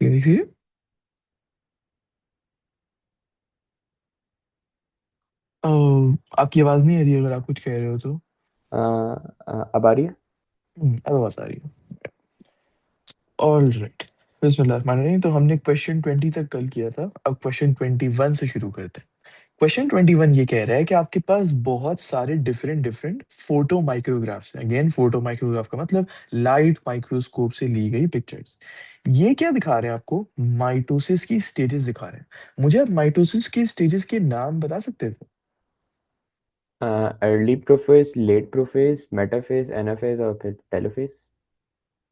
ये देखिए। अ, आपकी आवाज नहीं आ रही है, अगर आप कुछ कह रहे हो तो। अब आ रही है। अब आवाज आ रही है। All right. बिस्मिल्लाह। तो हमने क्वेश्चन 20 तक कल किया था, अब क्वेश्चन 21 से शुरू करते हैं। क्वेश्चन 21 ये कह रहा है कि आपके पास बहुत सारे डिफरेंट डिफरेंट फोटो माइक्रोग्राफ्स हैं। अगेन, फोटो माइक्रोग्राफ का मतलब लाइट माइक्रोस्कोप से ली गई पिक्चर्स। ये क्या दिखा रहे हैं आपको? माइटोसिस की स्टेजेस दिखा रहे हैं। मुझे आप माइटोसिस के स्टेजेस के नाम बता सकते थे? Early prophase, late prophase, metaphase, anaphase और फिर टेलोफेज।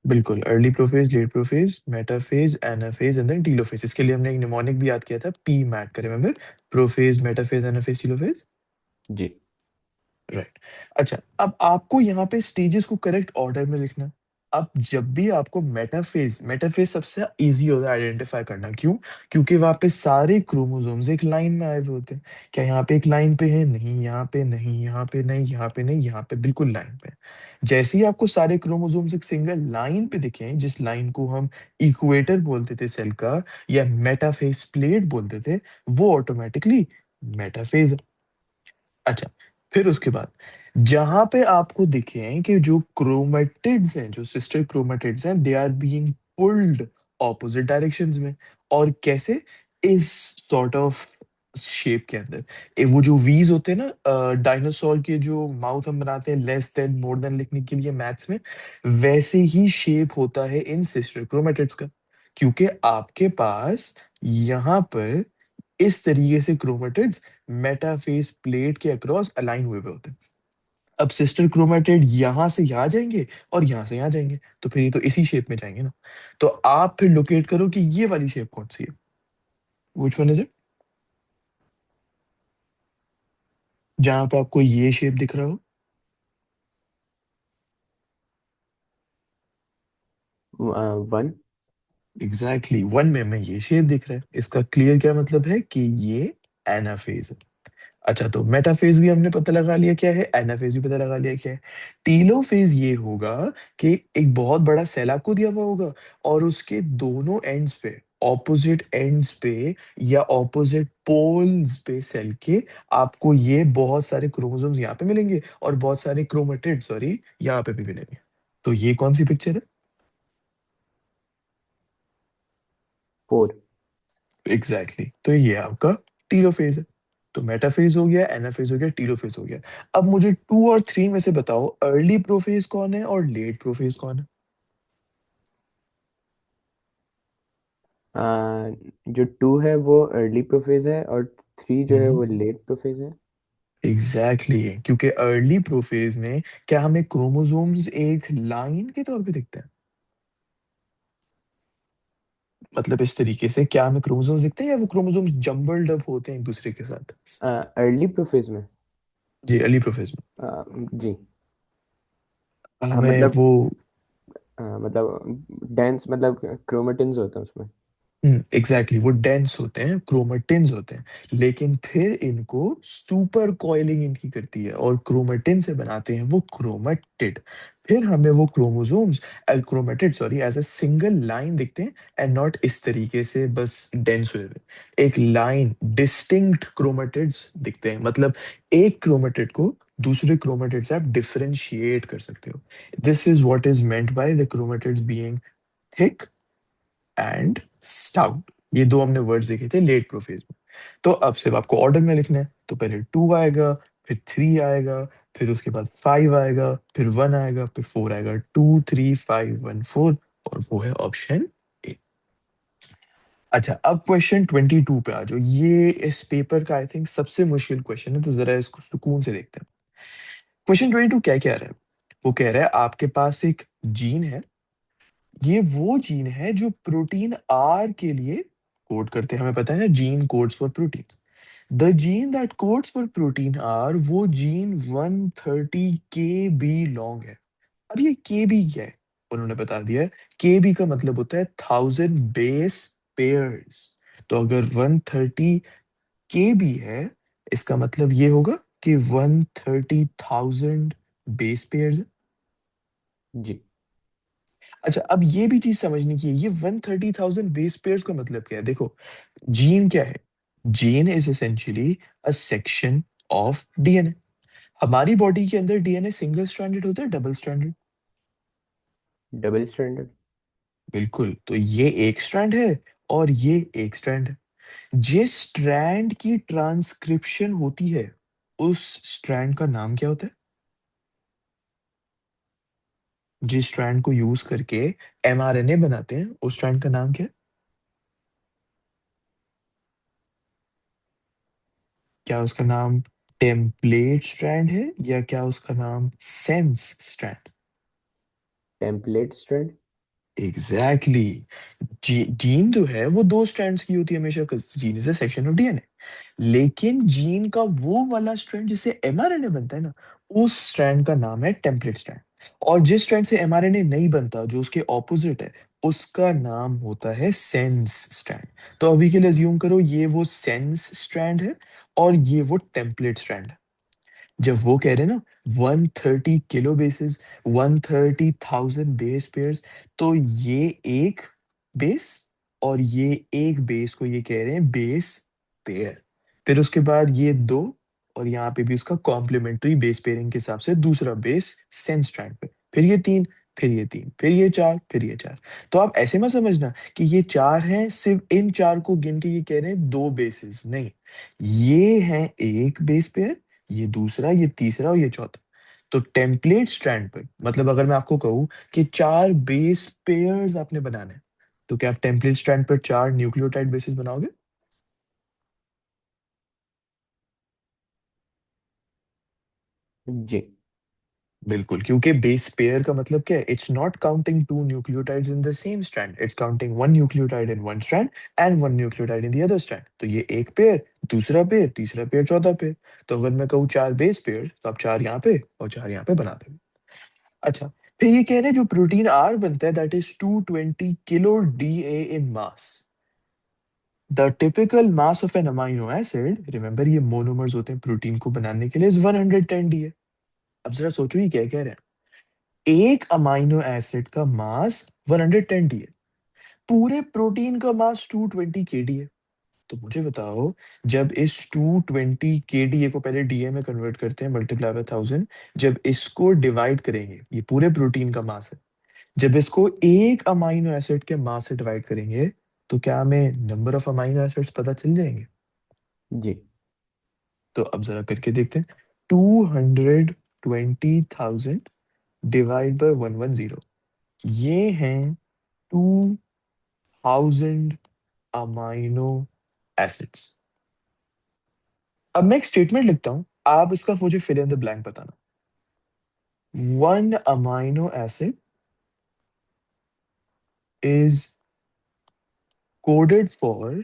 बिल्कुल, early prophase, late prophase, metaphase, anaphase and then telophase. इसके लिए हमने एक निमोनिक भी याद किया था, पी मैट का, remember? Prophase, metaphase, anaphase, telophase. जी। राइट। अच्छा, अब आपको यहाँ पे स्टेजेस को करेक्ट ऑर्डर में लिखना है। अब जब भी आपको मेटाफेज, मेटाफेज सबसे इजी होता है आइडेंटिफाई करना। क्यों? क्योंकि वहां पे सारे क्रोमोसोम्स एक लाइन में आए हुए होते हैं। क्या यहाँ पे एक लाइन पे है? नहीं, यहाँ पे नहीं, यहाँ पे नहीं, यहाँ पे नहीं, यहाँ पे बिल्कुल लाइन पे है। जैसे ही आपको सारे क्रोमोसोम्स एक सिंगल लाइन पे दिखे, जिस लाइन को हम इक्वेटर बोलते थे सेल का, या मेटाफेज प्लेट बोलते थे, वो ऑटोमेटिकली मेटाफेज है। अच्छा, फिर उसके बाद जहां पे आपको दिखे कि जो क्रोमेटिड्स हैं, जो सिस्टर क्रोमेटिड्स हैं, they are being pulled opposite directions में। और कैसे? इस सॉर्ट ऑफ शेप के अंदर। वो जो वीज होते हैं ना, डायनासोर के जो माउथ हम बनाते हैं लेस देन मोर देन लिखने के लिए मैथ्स में, वैसे ही शेप होता है इन सिस्टर क्रोमेटिड्स का। क्योंकि आपके पास यहाँ पर इस तरीके से क्रोमेटिड्स मेटाफेज प्लेट के अक्रॉस अलाइन हुए हुए होते हैं। अब सिस्टर क्रोमेटिड यहां से यहां जाएंगे और यहां से यहां जाएंगे, तो फिर ये तो इसी शेप में जाएंगे ना। तो आप फिर लोकेट करो कि ये वाली शेप कौन सी है। Which one is it? जहां पे आपको ये शेप दिख रहा हो। वन। एग्जैक्टली, वन में हमें ये शेप दिख रहा है। इसका क्लियर क्या मतलब है कि ये एनाफेज है। अच्छा, तो मेटाफेज भी हमने पता लगा लिया क्या है, एनाफेज भी पता लगा लिया क्या है। टीलोफेज ये होगा कि एक बहुत बड़ा सेल आपको दिया हुआ होगा, और उसके दोनों एंड्स पे, ऑपोजिट एंड्स पे या ऑपोजिट पोल्स पे सेल के, आपको ये बहुत सारे क्रोमोसोम्स यहाँ पे मिलेंगे और बहुत सारे क्रोमेटिड, सॉरी, यहाँ पे भी मिलेंगे। तो ये कौन सी पिक्चर है? फोर। Exactly exactly. तो ये आपका टीलोफेज है। तो मेटाफेज हो गया, एनाफेज हो गया, टीलोफेज हो गया। अब मुझे 2 और 3 में से बताओ, अर्ली प्रोफेज कौन है और लेट प्रोफेज कौन है? जो टू है वो अर्ली प्रोफेज है और थ्री जो है हम्म। वो लेट प्रोफेज है। Exactly exactly. क्योंकि अर्ली प्रोफेज में क्या हमें क्रोमोसोम्स एक लाइन के तौर पे दिखते हैं? मतलब इस तरीके से क्या हमें क्रोमोसोम्स दिखते हैं, या वो क्रोमोसोम्स जम्बल्ड अप होते हैं एक दूसरे के साथ? अर्ली प्रोफेज में। जी, अर्ली प्रोफेज जी। में हमें मतलब वो। मतलब डेंस मतलब क्रोमेटिन्स होते हैं उसमें। एग्जैक्टली, वो डेंस होते हैं, क्रोमेटिन्स होते हैं। लेकिन फिर इनको सुपर कॉइलिंग इनकी करती है और क्रोमेटिन से बनाते हैं वो क्रोमेटिड। फिर हमें वो chromosomes, chromatid sorry, as a single line दिखते हैं, एंड नॉट इस तरीके से बस डेंस हुए हुए। एक लाइन डिस्टिंक्ट क्रोमेटिड्स दिखते हैं, मतलब एक क्रोमेटिड को दूसरे क्रोमेटिड से आप डिफरेंशिएट कर सकते हो। This is what is meant by the chromatids being thick and stout. ये दो हमने वर्ड्स देखे थे लेट प्रोफेज में। तो अब सिर्फ आपको ऑर्डर में लिखना है। तो पहले 2 आएगा, फिर 3 आएगा, फिर उसके बाद 5 आएगा, फिर 1 आएगा, फिर 4 आएगा। 2 3 5 1 4, और वो है ऑप्शन ए। अच्छा, अब क्वेश्चन 22 पे आ जाओ। ये इस पेपर का आई थिंक सबसे मुश्किल क्वेश्चन है, तो जरा इसको सुकून से देखते हैं। क्वेश्चन 22 क्या कह रहा है? वो कह रहा है आपके पास एक जीन है। ये वो जीन है जो प्रोटीन आर के लिए कोड करते हैं। हमें पता है ना, gene codes for protein. The gene that codes for protein are, वो जीन 130 के बी लॉन्ग है। अब ये के बी क्या है? उन्होंने बता दिया है। के बी का मतलब होता है 1000 बेस पेयर्स। तो अगर 130 के बी है, इसका मतलब ये होगा कि 130,000 बेस पेयर्स। जी। अच्छा, अब ये भी चीज समझने की है, ये 130,000 बेस पेयर्स का मतलब क्या है, देखो। जीन क्या है? Gene is essentially a section of DNA. हमारी बॉडी के अंदर डीएनए सिंगल स्ट्रैंडेड होता है, डबल स्ट्रैंडेड? Double standard. बिल्कुल, तो ये एक स्ट्रैंड है और ये एक स्ट्रैंड है। जिस स्ट्रैंड की ट्रांसक्रिप्शन होती है, उस स्ट्रैंड का नाम क्या होता है? जिस स्ट्रैंड को यूज करके एमआरएनए बनाते हैं, उस स्ट्रैंड का नाम क्या है? क्या उसका नाम टेम्पलेट स्ट्रैंड है, या क्या उसका नाम sense strand? Template strand. Exactly gene जो है वो दो स्ट्रैंड्स की होती है हमेशा, gene is a section of DNA. लेकिन जीन का वो वाला स्ट्रैंड जिससे एमआरएनए बनता है ना, उस स्ट्रैंड का नाम है टेम्पलेट स्ट्रैंड। और जिस स्ट्रैंड से एमआरएनए नहीं बनता, जो उसके ऑपोजिट है, उसका नाम होता है सेंस स्ट्रैंड। तो अभी के लिए अज्यूम करो ये वो सेंस स्ट्रैंड है और ये वो टेम्पलेट स्ट्रैंड है। जब वो कह रहे हैं ना 130 किलो बेसिस, 130,000 बेस पेयर्स, तो ये एक बेस और ये एक बेस को ये कह रहे हैं बेस पेयर। फिर उसके बाद ये दो, और यहाँ पे भी उसका कॉम्प्लीमेंट्री बेस पेयरिंग के हिसाब से दूसरा बेस सेंस स्ट्रैंड पे। फिर ये तीन, फिर ये तीन, फिर ये चार, फिर ये चार। तो आप ऐसे मत समझना कि ये चार हैं, सिर्फ इन चार को गिन के ये कह रहे हैं दो बेसिस, नहीं। ये है एक बेस पेयर, ये दूसरा, ये तीसरा और ये चौथा। तो टेम्पलेट स्ट्रैंड पर, मतलब अगर मैं आपको कहूं कि चार बेस पेयर्स आपने बनाने हैं, तो क्या आप टेम्पलेट स्ट्रैंड पर चार न्यूक्लियोटाइड बेसिस बनाओगे? जी। बिल्कुल, क्योंकि बेस पेयर का मतलब क्या है, it's not counting two nucleotides in the same strand, it's counting one nucleotide in one strand and one nucleotide in the other strand. तो ये एक पेयर, दूसरा पेयर, तीसरा पेयर, चौथा पेयर। तो अगर मैं कहूँ चार बेस पेयर, तो आप चार यहाँ पे और चार यहाँ पे बनाते हैं। अच्छा, फिर ये कह रहे हैं जो प्रोटीन आर बनता है, that is 220 kilo DA in mass. The typical mass of an amino acid, remember ये मोनोमर्स होते हैं प्रोटीन को बनाने के लिए, इज 110 डीए। अब जरा सोचो ये क्या कह रहे हैं, एक अमाइनो एसिड का मास 110 डीए, पूरे प्रोटीन का मास 220 केडी है। तो मुझे बताओ, जब इस 220 केडीए को पहले डीए में कन्वर्ट करते हैं, मल्टीप्लाई बाय 1000, जब इसको डिवाइड करेंगे, ये पूरे प्रोटीन का मास है, जब इसको एक अमाइनो एसिड के मास से डिवाइड करेंगे, तो क्या हमें नंबर ऑफ अमाइनो एसिड्स पता चल जाएंगे? जी। तो अब जरा करके देखते हैं। 220,000 डिवाइड बाय 110, ये हैं 2000 अमाइनो एसिड्स। अब मैं एक स्टेटमेंट लिखता हूं, आप इसका मुझे फिल इन द ब्लैंक बताना। One amino acid is coded for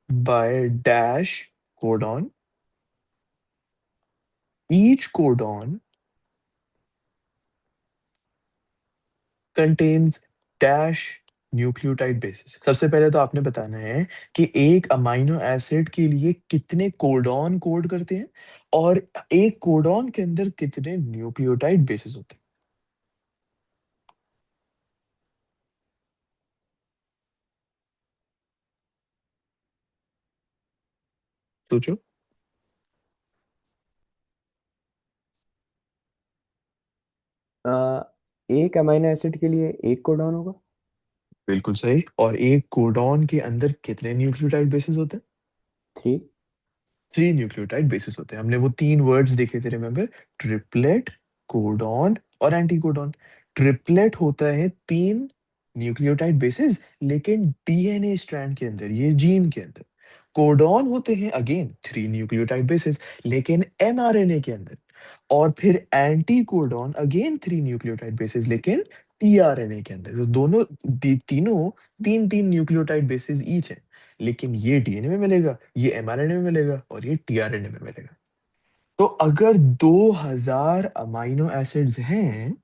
by dash codon, each codon contains dash nucleotide basis. सबसे पहले तो आपने बताना है कि एक अमाइनो एसिड के लिए कितने कोडॉन कोड करते हैं, और एक कोडॉन के अंदर कितने न्यूक्लियोटाइड बेसिस होते हैं। सोचो। आ, एक अमीनो एसिड के लिए एक कोडॉन होगा। बिल्कुल सही, और एक कोडॉन के अंदर कितने न्यूक्लियोटाइड बेसिस होते हैं? 3। थ्री न्यूक्लियोटाइड बेसिस होते हैं। हमने वो तीन वर्ड्स देखे थे, रिमेंबर, ट्रिपलेट, कोडॉन और एंटीकोडॉन। ट्रिपलेट होता है तीन न्यूक्लियोटाइड बेसिस, लेकिन डीएनए स्ट्रैंड के अंदर, ये जीन के अंदर। कोडॉन होते हैं अगेन थ्री न्यूक्लियोटाइड बेसिस, लेकिन एमआरएनए के अंदर। और फिर anti codon again three nucleotide basis, लेकिन टीआरएनए के अंदर। तो दोनों तीनों तीन तीन न्यूक्लियोटाइड बेसिस ईच है। लेकिन ये डीएनए में मिलेगा, ये एमआरएनए में मिलेगा, और ये टीआरएनए में मिलेगा। तो अगर 2000 अमाइनो एसिड्स हैं,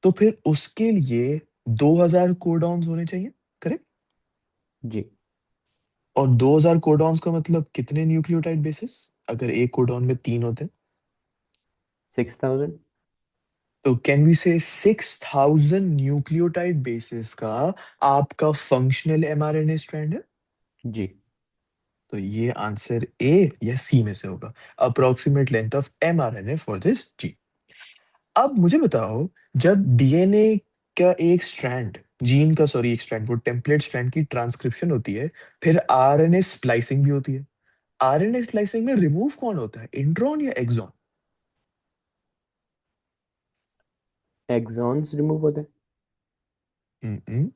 तो फिर उसके लिए 2000 कोडॉन्स होने चाहिए, करेक्ट? जी। और 2000 कोडॉन्स का मतलब कितने न्यूक्लियोटाइड बेसिस, अगर एक कोडॉन में तीन होते हैं? 6000। तो कैन वी से 6000 न्यूक्लियोटाइड बेसिस का आपका फंक्शनल एमआरएनए स्ट्रैंड है? जी। तो ये आंसर ए या सी में से होगा। Approximate length of mRNA for this जी। अब मुझे बताओ, जब डीएनए का एक स्ट्रैंड, जीन का सॉरी एक स्ट्रैंड, वो टेम्पलेट स्ट्रैंड की ट्रांसक्रिप्शन होती है, फिर आरएनए स्प्लाइसिंग भी होती है। आरएनए स्प्लाइसिंग में रिमूव कौन होता है, इंट्रॉन या एक्सॉन? एक्सॉन्स रिमूव होते हैं।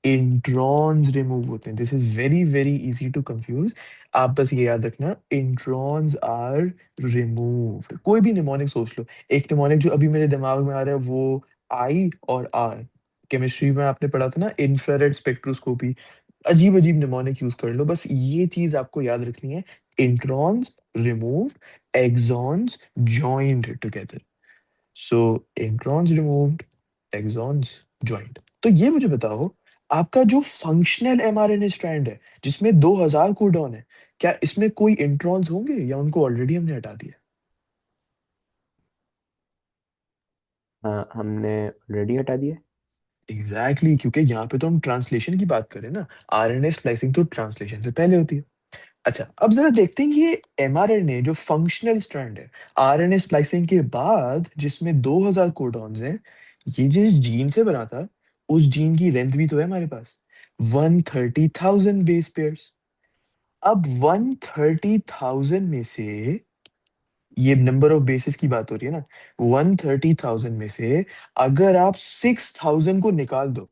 इंट्रॉन्स रिमूव होते हैं। This is very very easy to confuse. आप बस ये याद रखना, इंट्रॉन्स आर रिमूव्ड। कोई भी निमोनिक सोच लो। एक निमोनिक जो अभी मेरे दिमाग में आ रहा है वो आई और आर। केमिस्ट्री में आपने पढ़ा था ना, इंफ्रारेड स्पेक्ट्रोस्कोपी। अजीब अजीब निमोनिक यूज कर लो, बस ये चीज आपको याद रखनी है। Introns removed, exons joined together. So introns removed, exons joint. तो ये मुझे बताओ, आपका जो फंक्शनल एमआरएनए स्ट्रैंड है जिसमें 2000 कोडॉन है, क्या इसमें कोई इंट्रॉन्स होंगे या उनको ऑलरेडी हमने हटा दिया? हाँ, हमने ऑलरेडी हटा दिया। एग्जैक्टली exactly, क्योंकि यहाँ पे तो हम ट्रांसलेशन की बात करें ना। आरएनए स्प्लाइसिंग तो ट्रांसलेशन से पहले होती है। अच्छा, अब जरा देखते हैं ये एमआरएनए जो फंक्शनल स्ट्रैंड है, आरएनए स्प्लाइसिंग के बाद जिसमें 2000 कोडॉन्स हैं, ये जिस जीन से बना था, उस जीन की लेंथ भी तो है हमारे पास, 130,000 बेस पेयर्स। अब 130,000 में से, ये नंबर ऑफ बेसिस की बात हो रही है ना, 130,000 में से अगर आप 6,000 को निकाल दो,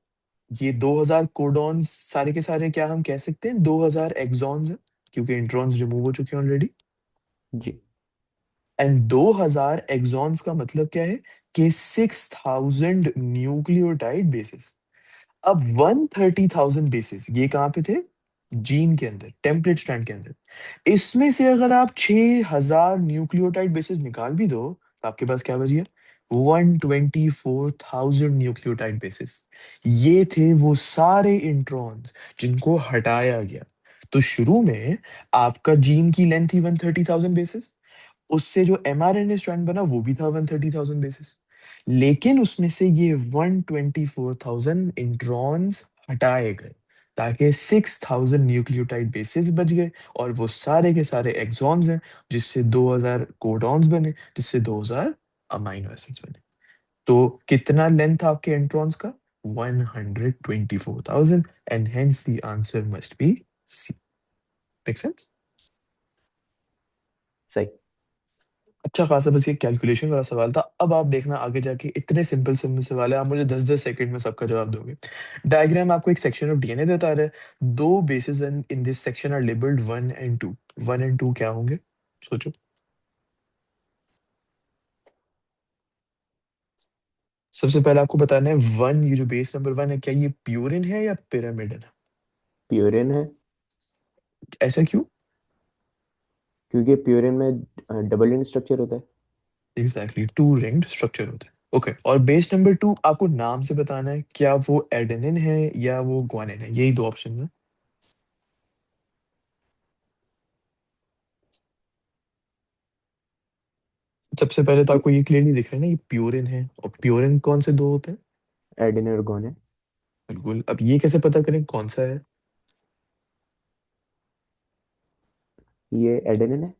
ये 2000 कोडॉन्स सारे के सारे क्या हम कह सकते हैं 2000 एक्सॉन्स हैं, क्योंकि इंट्रॉन्स रिमूव हो चुके हैं ऑलरेडी। जी। एंड 2000 एक्सॉन्स का मतलब क्या है कि 6000 न्यूक्लियोटाइड बेसिस। अब 130,000 बेसिस ये कहाँ पे थे, जीन के अंदर, टेम्पलेट स्ट्रैंड के अंदर। इसमें से अगर आप 6000 न्यूक्लियोटाइड बेसिस निकाल भी दो, तो आपके पास क्या बच गया, 124,000 न्यूक्लियोटाइड बेसिस। ये थे वो सारे इंट्रॉन्स जिनको हटाया गया। तो शुरू में आपका जीन की लेंथ थी 130,000 बेसिस, उससे जो एमआरएनए स्ट्रैंड बना वो भी था 130,000 बेसिस, लेकिन उसमें से ये 124,000 इंट्रॉन्स हटाए गए, ताकि 6,000 न्यूक्लियोटाइड बेसिस बच गए। और वो सारे के सारे एक्सॉन्स हैं, जिससे 2000 कोडॉन्स बने, जिससे 2000 अमाइनो एसिड्स बने। तो कितना लेंथ आपके इंट्रॉन्स का, 124,000, and hence the answer must be C. Make sense? सही। अच्छा खासा बस ये कैलकुलेशन वाला सवाल था। अब आप देखना आगे जाके इतने सिंपल सिंपल सवाल है, आप मुझे 10-10 सेकंड में सबका जवाब दोगे। डायग्राम आपको एक सेक्शन ऑफ डीएनए बता रहा है। दो bases in this section are labelled 1 and 2। 1 and 2 क्या होंगे, सोचो। सबसे पहले आपको बताना है, वन, ये जो बेस नंबर 1 है, क्या ये प्यूरिन है या पिरामिडन है? प्यूरिन है। ऐसा क्यों? क्योंकि प्यूरिन में डबल एंड स्ट्रक्चर होता है। एग्जैक्टली, टू रिंग्ड स्ट्रक्चर होता है। ओके, और बेस नंबर 2 आपको नाम से बताना है, क्या वो एडेनिन है या वो ग्वानिन है, यही दो ऑप्शन है। सबसे पहले तो आपको ये क्लियरली दिख रहा है ना, ये प्यूरिन है, और प्यूरिन कौन से दो होते हैं? एडेनिन और गुआनिन। बिल्कुल। अब ये कैसे पता करें कौन सा है? ये एडेनिन है।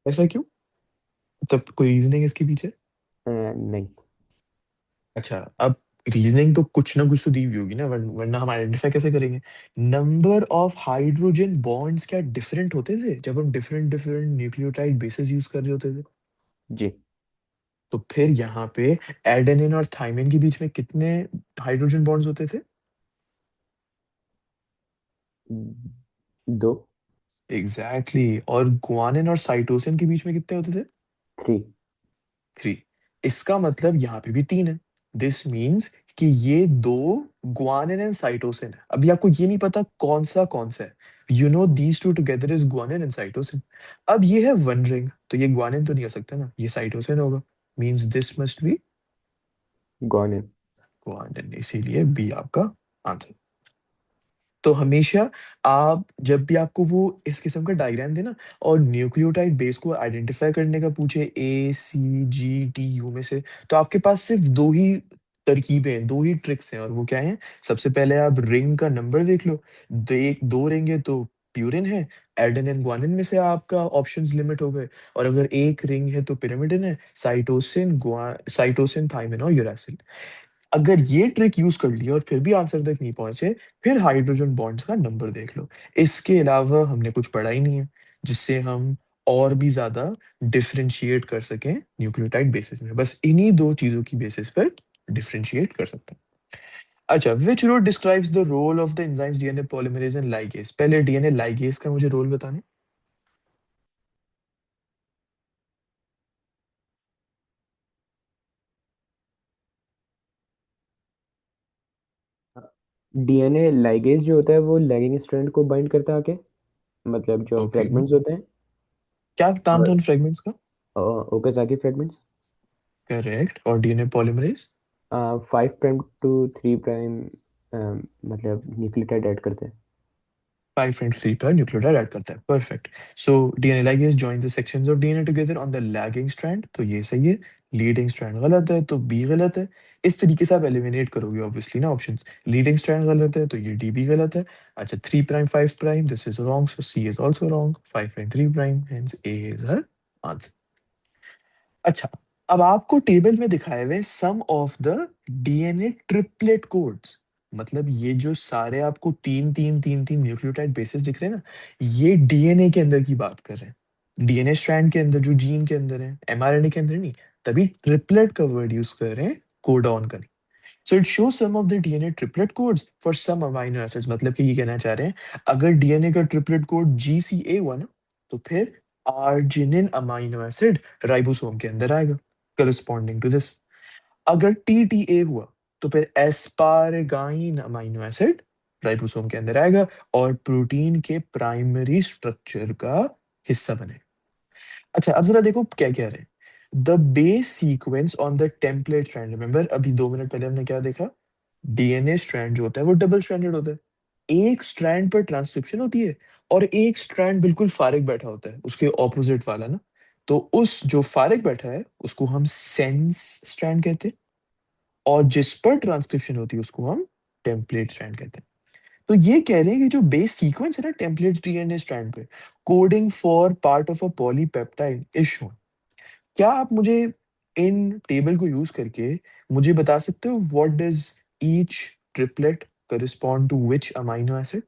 ऐसा क्यों, तब कोई रीजनिंग इसके पीछे? नहीं। अच्छा, अब रीजनिंग तो कुछ ना कुछ तो दी हुई होगी ना, वरना हम आइडेंटिफाई कैसे करेंगे? नंबर ऑफ हाइड्रोजन बॉन्ड्स क्या डिफरेंट होते थे जब हम different different nucleotide basis use कर रहे होते थे? जी। तो फिर यहाँ पे एडेनिन और थाइमिन के बीच में कितने हाइड्रोजन बॉन्ड्स होते थे? दो। Exactly exactly. और गुआनिन और साइटोसिन के बीच में कितने होते थे? 3। 3। इसका मतलब यहाँ पे भी 3 है। दिस मीन्स कि ये दो गुआनिन एंड साइटोसिन है। अभी आपको ये नहीं पता कौन सा है, you know these two together is guanine and cytosine. अब ये है वन रिंग, तो ये गुआनिन तो नहीं हो सकता ना, ये साइटोसिन होगा। Means this must be guanine. Guanine, इसीलिए बी आपका आंसर। तो हमेशा आप जब भी आपको वो इस किस्म का डायग्राम देना और न्यूक्लियोटाइड बेस को आइडेंटिफाई करने का पूछे ACGTU में से, तो आपके पास सिर्फ दो ही तरकीबें हैं, दो ही ट्रिक्स हैं, और वो क्या है? सबसे पहले आप रिंग का नंबर देख लो, दो रिंग है तो प्यूरिन है, एडेनिन ग्वानिन में से आपका ऑप्शंस लिमिट हो गए, और अगर एक रिंग है तो पिरिमिडिन है, साइटोसिन थाइमिन और यूरासिल। अगर ये ट्रिक यूज कर ली और फिर भी आंसर तक नहीं पहुंचे, फिर हाइड्रोजन बॉन्ड्स का नंबर देख लो। इसके अलावा हमने कुछ पढ़ा ही नहीं है जिससे हम और भी ज्यादा डिफरेंशिएट कर सकें न्यूक्लियोटाइड बेसिस में। बस इन्हीं दो चीजों की बेसिस पर डिफरेंशिएट कर सकते हैं। अच्छा, which role describes the role of the enzymes DNA polymerase and ligase? पहले डीएनए लाइगेज का मुझे रोल बताने। डीएनए लाइगेज जो होता है वो लैगिंग स्ट्रैंड को बाइंड करता है आके, मतलब जो ओके, फ्रेगमेंट्स होते हैं। क्या नाम था और उन फ्रेगमेंट्स का? Okazaki fragments. करेक्ट। और डीएनए पॉलीमरेज? 5' to 3', मतलब न्यूक्लियोटाइड ऐड करते हैं। 5 and 3 पर न्यूक्लियोटाइड ऐड करता है। Perfect. So DNA ligase join the sections of DNA together on the lagging strand, तो ये सही है। लीडिंग स्ट्रैंड गलत है, तो बी गलत है। इस तरीके से आप एलिमिनेट करोगे ऑब्वियसली ना ऑप्शंस। लीडिंग स्ट्रैंड गलत है तो ये डी भी गलत है। अच्छा, 3'5', this is wrong, so C is also wrong. 5'3', hence A is her answer. अच्छा, अब आपको टेबल में दिखाए हुए some of the DNA triplet codes, मतलब ये जो सारे आपको तीन तीन तीन तीन न्यूक्लियोटाइड बेसिस दिख रहे हैं ना, ये डीएनए के अंदर की बात कर रहे हैं। डीएनए स्ट्रैंड के अंदर, जो जीन के अंदर है, एमआरएनए के अंदर नहीं। तभी ट्रिपलेट का वर्ड यूज कर रहे हैं, कोडॉन का नहीं। So it shows some of the DNA triplet codes for some amino acids, मतलब कि ये कहना चाह रहे हैं अगर डीएनए का ट्रिपलेट कोड GCA हुआ ना, तो फिर आर्जिनिन अमीनो एसिड राइबोसोम के अंदर आएगा करस्पॉन्डिंग टू दिस। अगर TTA हुआ तो फिर एस्पारगाइन अमीनो एसिड राइबोसोम के अंदर आएगा और प्रोटीन के प्राइमरी स्ट्रक्चर का हिस्सा बने। अच्छा, अब जरा देखो क्या कह रहे हैं। The base sequence on the template strand, remember अभी 2 मिनट पहले हमने क्या देखा? डीएनए स्ट्रैंड जो होता है वो डबल स्ट्रैंडेड होता है। एक स्ट्रैंड पर ट्रांसक्रिप्शन होती है और एक स्ट्रैंड बिल्कुल फारिग बैठा होता है, उसके ऑपोजिट वाला ना। तो उस जो फारिग बैठा है उसको हम सेंस स्ट्रैंड कहते हैं, और जिस पर ट्रांसक्रिप्शन होती है उसको हम टेम्पलेट स्ट्रैंड कहते हैं। तो ये कह रहे हैं कि जो बेस सीक्वेंस है ना टेम्पलेट डीएनए स्ट्रैंड पे, coding for part of a polypeptide is shown. क्या आप मुझे इन टेबल को यूज करके मुझे बता सकते हो what does each triplet correspond to which amino acid,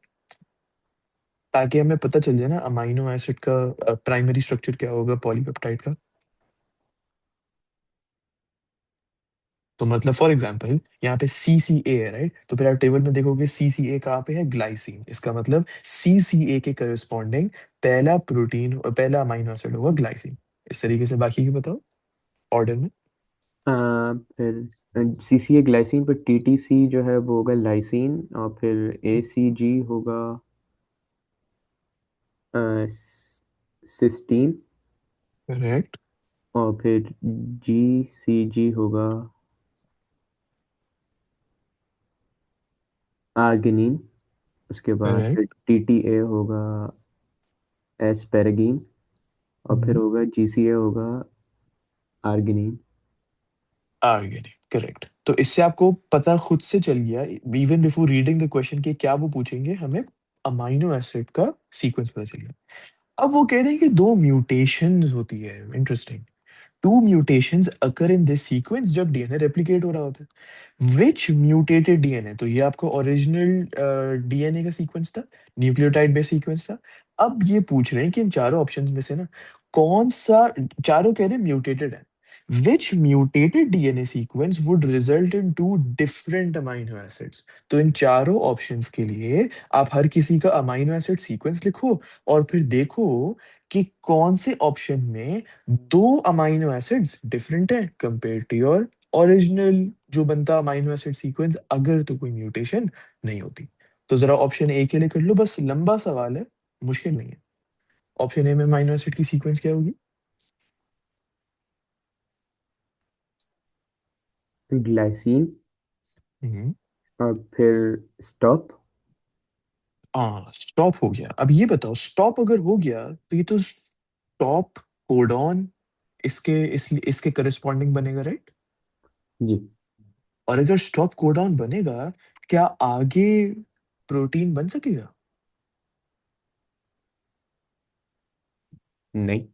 ताकि हमें पता चल जाए ना अमाइनो एसिड का प्राइमरी स्ट्रक्चर क्या होगा पॉलीपेप्टाइड का। तो मतलब फॉर एग्जांपल यहाँ पे CCA है, राइट? तो फिर आप टेबल में देखोगे CCA कहाँ पे है? ग्लाइसिन। इसका मतलब CCA के करस्पॉन्डिंग पहला प्रोटीन और पहला अमाइनो एसिड होगा ग्लाइसिन। इस तरीके से बाकी की बताओ ऑर्डर में। फिर सीसीए ग्लाइसिन पर टीटीसी जो है वो होगा लाइसिन, और फिर एसीजी होगा सिस्टीन, करेक्ट। और फिर जीसीजी होगा आर्गिनिन। उसके बाद करेक्ट। फिर टीटीए होगा एस्पेरागिन, और फिर होगा जीसीए होगा आर्गिनिन। Organic, correct. तो इससे आपको पता खुद से चल गया even before reading the question कि क्या वो पूछेंगे हमें। अमाइनो एसिड का सीक्वेंस पता चल गया। अब वो कह रहे हैं कि दो म्यूटेशंस होती है, interesting. Two mutations occur in this sequence जब डीएनए रेप्लिकेट हो रहा होता है। विच म्यूटेटेड डीएनए, तो ये आपका ओरिजिनल डीएनए का सीक्वेंस था, न्यूक्लियोटाइड बेस सीक्वेंस था। अब ये पूछ रहे हैं कि इन चारों ऑप्शंस में से ना कौन सा, चारों कह रहे हैं म्यूटेटेड है, which mutated DNA sequence would result in two different amino acids. तो इन चारों ऑप्शंस के लिए आप हर किसी का अमाइनो एसिड सीक्वेंस लिखो और फिर देखो कि कौन से ऑप्शन में दो अमाइनो एसिड्स डिफरेंट है कंपेयर टू योर ओरिजिनल जो बनता अमाइनो एसिड सीक्वेंस, अगर तो कोई म्यूटेशन नहीं होती। तो जरा ऑप्शन ए के लिए कर लो, बस लंबा सवाल है, मुश्किल नहीं है। ऑप्शन ए में अमाइनो एसिड की सीक्वेंस क्या होगी? ग्लाइसिन, हम्म। और फिर स्टॉप, हाँ, स्टॉप हो गया। अब ये बताओ, स्टॉप अगर हो गया तो ये तो स्टॉप कोडॉन इसके करस्पॉन्डिंग बनेगा, राइट? जी। और अगर स्टॉप कोडॉन बनेगा, क्या आगे प्रोटीन बन सकेगा? नहीं।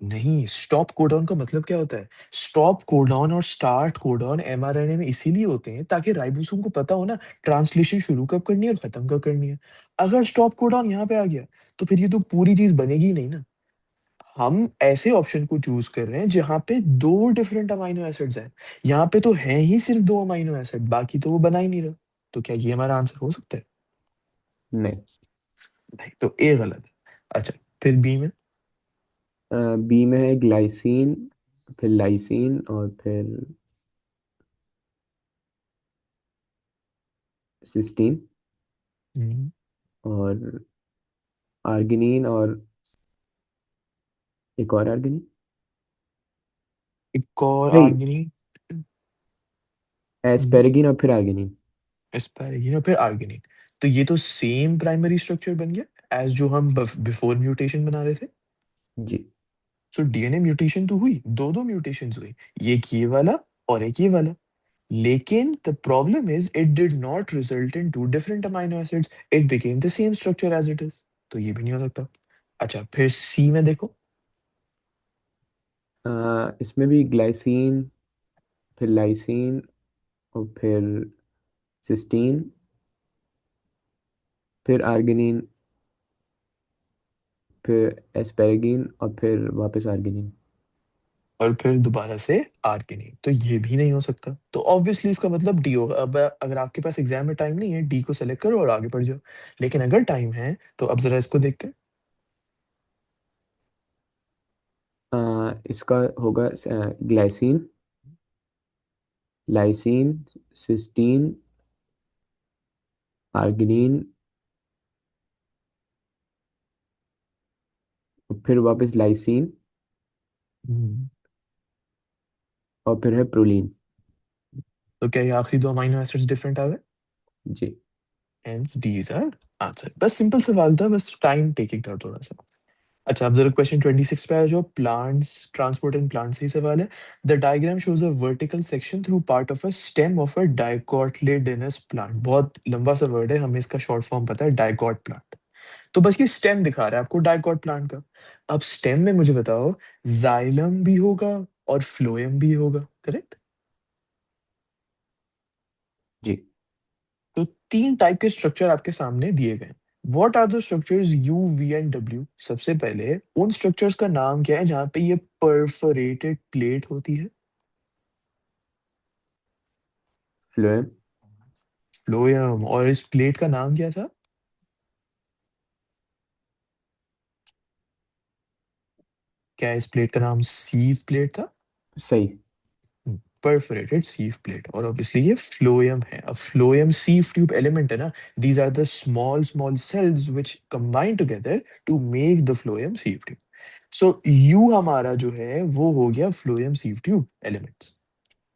नहीं, स्टॉप कोडॉन का मतलब क्या होता है? स्टॉप कोडॉन और स्टार्ट कोडॉन एमआरएनए में इसीलिए होते हैं ताकि राइबोसोम को पता हो ना ट्रांसलेशन शुरू कब करनी है और खत्म कब करनी है। अगर स्टॉप कोडॉन यहाँ पे आ गया तो फिर ये तो पूरी चीज बनेगी ही नहीं ना। हम ऐसे ऑप्शन को चूज कर रहे हैं जहां पे दो डिफरेंट अमाइनो एसिड्स हैं। यहाँ पे तो है ही सिर्फ दो अमाइनो एसिड, बाकी तो वो बना ही नहीं रहा। तो क्या ये हमारा आंसर हो सकता है? नहीं। नहीं, तो ए गलत है। अच्छा, फिर बी में। बी में है ग्लाइसिन, फिर लाइसिन, और फिर सिस्टीन, हम्म, और आर्गिनिन, और एक और आर्गिनिन। एक और नहीं, आर्गिनिन। एस्पेरेगिन और फिर आर्गिनिन। एस्पैरागिन और फिर आर्गिनिन। तो ये तो सेम प्राइमरी स्ट्रक्चर बन गया एज जो हम बिफोर म्यूटेशन बना रहे थे। जी। सो डीएनए म्यूटेशन तो हुई, दो दो म्यूटेशंस हुई, एक ये वाला और एक ये वाला। लेकिन the problem is it did not result in two different amino acids, it became the same structure as it is. तो ये भी नहीं हो सकता। अच्छा, फिर सी में देखो। इसमें भी ग्लाइसिन, फिर लाइसिन, और फिर सिस्टीन, फिर आर्गिनिन, फिर एस्पेरेगिन, और फिर वापस आर्गिनिन। और फिर दोबारा से आर्गिनिन, तो ये भी नहीं हो सकता। तो ऑब्वियसली इसका मतलब डी होगा। अब अगर आपके पास एग्जाम में टाइम नहीं है, डी को सेलेक्ट करो और आगे बढ़ जाओ। लेकिन अगर टाइम है तो अब जरा इसको देखते हैं। इसका होगा ग्लाइसिन, लाइसिन, सिस्टीन, आर्गिनिन, और फिर वापस लाइसिन, हम्म, और फिर है प्रोलीन। तो क्या ये आखिरी दो अमीनो एसिड्स डिफरेंट आ गए? जी। Hence D is our answer. बस सिंपल सवाल था, बस टाइम टेकिंग था थोड़ा सा। अच्छा, अब जरा क्वेश्चन 26 पे आ जाओ। प्लांट्स ट्रांसपोर्ट इन प्लांट्स ही सवाल है। The diagram shows a vertical section through part of a stem of a dicotyledonous plant. बहुत लंबा सा वर्ड है, हमें इसका शॉर्ट फॉर्म पता है, डाइकोट प्लांट। तो बस ये स्टेम दिखा रहा है आपको डाइकोट प्लांट का। अब स्टेम में मुझे बताओ, जाइलम भी होगा और फ्लोएम भी होगा, करेक्ट? जी। तो तीन टाइप के स्ट्रक्चर आपके सामने दिए गए। What are the structures U V and W? सबसे पहले उन स्ट्रक्चर्स का नाम क्या है जहां पे ये परफोरेटेड प्लेट होती है? फ्लोएम। फ्लोएम। और इस प्लेट का नाम क्या था? क्या इस प्लेट का नाम सीव प्लेट था? सही। Perforated sieve plate. और ऑब्वियसली ये फ्लोएम है। अब फ्लोएम सीव ट्यूब एलिमेंट है ना। These are the small small cells which combine together to make the phloem sieve tube. So you हमारा जो है वो हो गया फ्लोएम सीव ट्यूब एलिमेंट्स।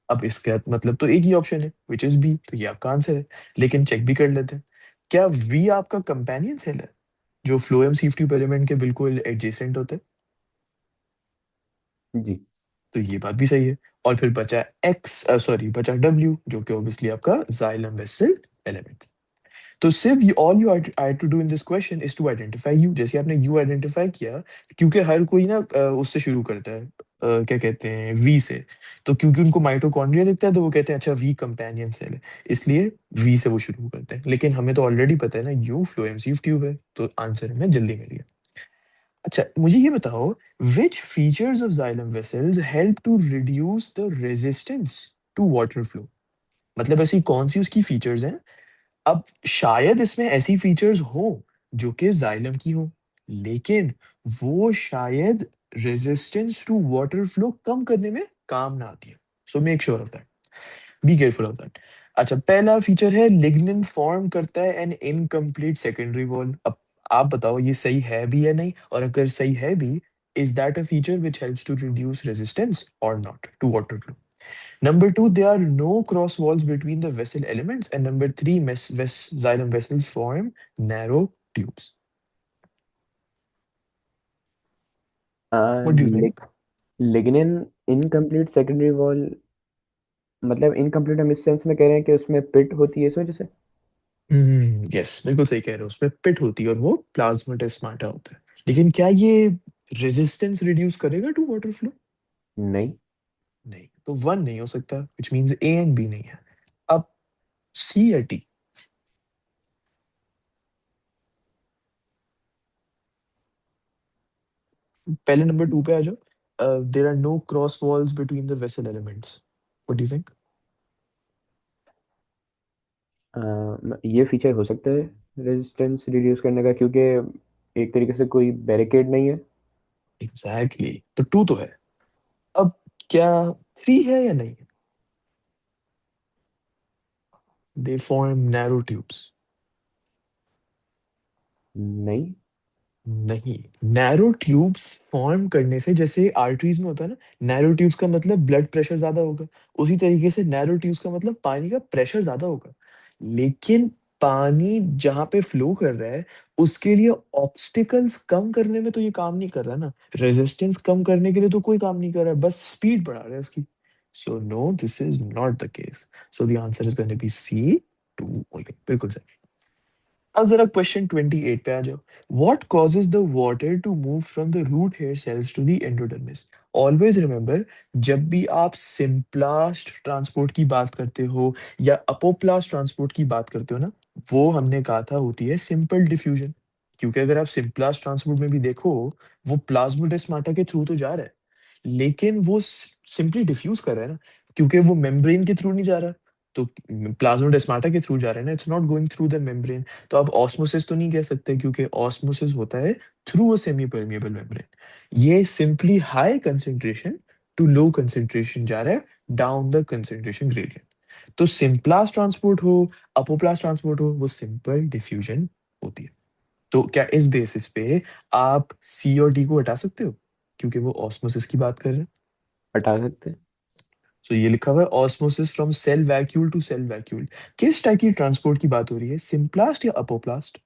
अब इसका मतलब तो एक ही ऑप्शन है विच इज बी, तो ये आपका आंसर है। लेकिन चेक भी कर लेते हैं, क्या वी आपका कंपेनियन सेल है जो फ्लोएम सीव ट्यूब एलिमेंट के बिल्कुल एडजेसेंट होता है? जी। तो ये बात भी सही है। और फिर बचा एक्स, सॉरी बचा डब्ल्यू, जो कि ऑब्वियसली आपका जाइलम वेसल एलिमेंट। तो सिर्फ all you I to do in this question is to identify U. जैसे आपने यू आइडेंटिफाई किया, क्योंकि हर कोई ना उससे शुरू करता है, क्या कहते हैं, वी से। तो क्योंकि उनको माइटोकॉन्ड्रिया दिखता है तो वो कहते हैं अच्छा वी कंपेनियन सेल है, इसलिए वी से वो शुरू करते हैं। लेकिन हमें तो ऑलरेडी पता है ना यू फ्लोएम सिव ट्यूब है, तो आंसर हमें जल्दी मिल गया। अच्छा, मुझे ये बताओ, which features of xylem vessels help to reduce the resistance to water flow? मतलब ऐसी कौन सी उसकी फीचर्स हैं? अब शायद इसमें ऐसी फीचर्स हो जो कि जाइलम की हो, लेकिन वो शायद रेजिस्टेंस टू वाटर फ्लो कम करने में काम ना आती है। So make sure of that, be careful of that. अच्छा, पहला फीचर है लिग्निन फॉर्म करता है एन इनकम्प्लीट सेकेंडरी वॉल। अब आप बताओ ये सही है भी या नहीं, और अगर सही है भी, is that a feature which helps to reduce resistance और not to water flow? Number two, there are no cross walls between the vessel elements. And number three, xylem vessels form narrow tubes. What do you think? Lignin incomplete secondary wall, मतलब incomplete हम इस sense में कह रहे हैं कि उसमें पिट होती है इस वजह से। यस, बिल्कुल सही कह रहे हो, उसमें पिट होती है और वो प्लाज्माटेस्माटा होता है। लेकिन क्या ये रेजिस्टेंस रिड्यूस करेगा टू वाटर फ्लो? नहीं। नहीं, तो वन नहीं हो सकता, which means A and B नहीं है। अब सी या डी? पहले नंबर टू पे आ जाओ। There are no cross walls between the vessel elements. What do you think? ये फीचर हो सकता है रेजिस्टेंस रिड्यूस करने का, क्योंकि एक तरीके से कोई बैरिकेड नहीं है। एग्जैक्टली, तो टू तो है। अब क्या थ्री है या नहीं? They form narrow tubes. नहीं। नहीं, नैरो ट्यूब्स फॉर्म करने से, जैसे आर्टरीज में होता है ना, नैरो ट्यूब्स का मतलब ब्लड प्रेशर ज्यादा होगा, उसी तरीके से नैरो ट्यूब्स का मतलब पानी का प्रेशर ज्यादा होगा। लेकिन पानी जहां पे फ्लो कर रहा है, उसके लिए ऑब्स्टिकल्स कम करने में तो ये काम नहीं कर रहा ना। रेजिस्टेंस कम करने के लिए तो कोई काम नहीं कर रहा है, बस स्पीड बढ़ा रहा है उसकी। So no, this is not the case. So the answer is going to be C, two only. बिल्कुल सही। अब जरा क्वेश्चन 28 पे आ जाओ। What causes the water to move from the root hair cells to the endodermis? Always remember, जब भी आप सिंप्लास्ट ट्रांसपोर्ट की बात करते हो या अपोप्लास्ट ट्रांसपोर्ट की बात करते हो ना, वो हमने कहा था होती है सिंपल डिफ्यूजन। क्योंकि अगर आप सिंप्लास्ट ट्रांसपोर्ट में भी देखो, वो प्लाज्मोडेस्माटा के थ्रू तो जा रहा है, लेकिन वो सिंपली डिफ्यूज कर रहा है ना, क्योंकि वो मेम्ब्रेन के थ्रू नहीं जा रहा। तो प्लाज्मोडेस्माटा के थ्रू जा रहा है ना, it's not going through the membrane. तो आप ऑस्मोसिस तो नहीं कह सकते, क्योंकि ऑस्मोसिस होता है through a semi permeable membrane. ये simply high concentration to low concentration जा रहा है, डाउन द कंसेंट्रेशन ग्रेडियंट। तो सिंप्लास्ट ट्रांसपोर्ट हो, अपोप्लास्ट ट्रांसपोर्ट हो, वो सिंपल डिफ्यूजन होती है। तो क्या इस बेसिस पे आप सी और डी को हटा सकते हो, क्योंकि वो ऑस्मोसिस की बात कर रहे हैं? हटा सकते हैं। तो ये लिखा हुआ है osmosis from cell vacuole to cell vacuole. किस टाइप की ट्रांसपोर्ट की बात हो रही है, सिंप्लास्ट या apoplast?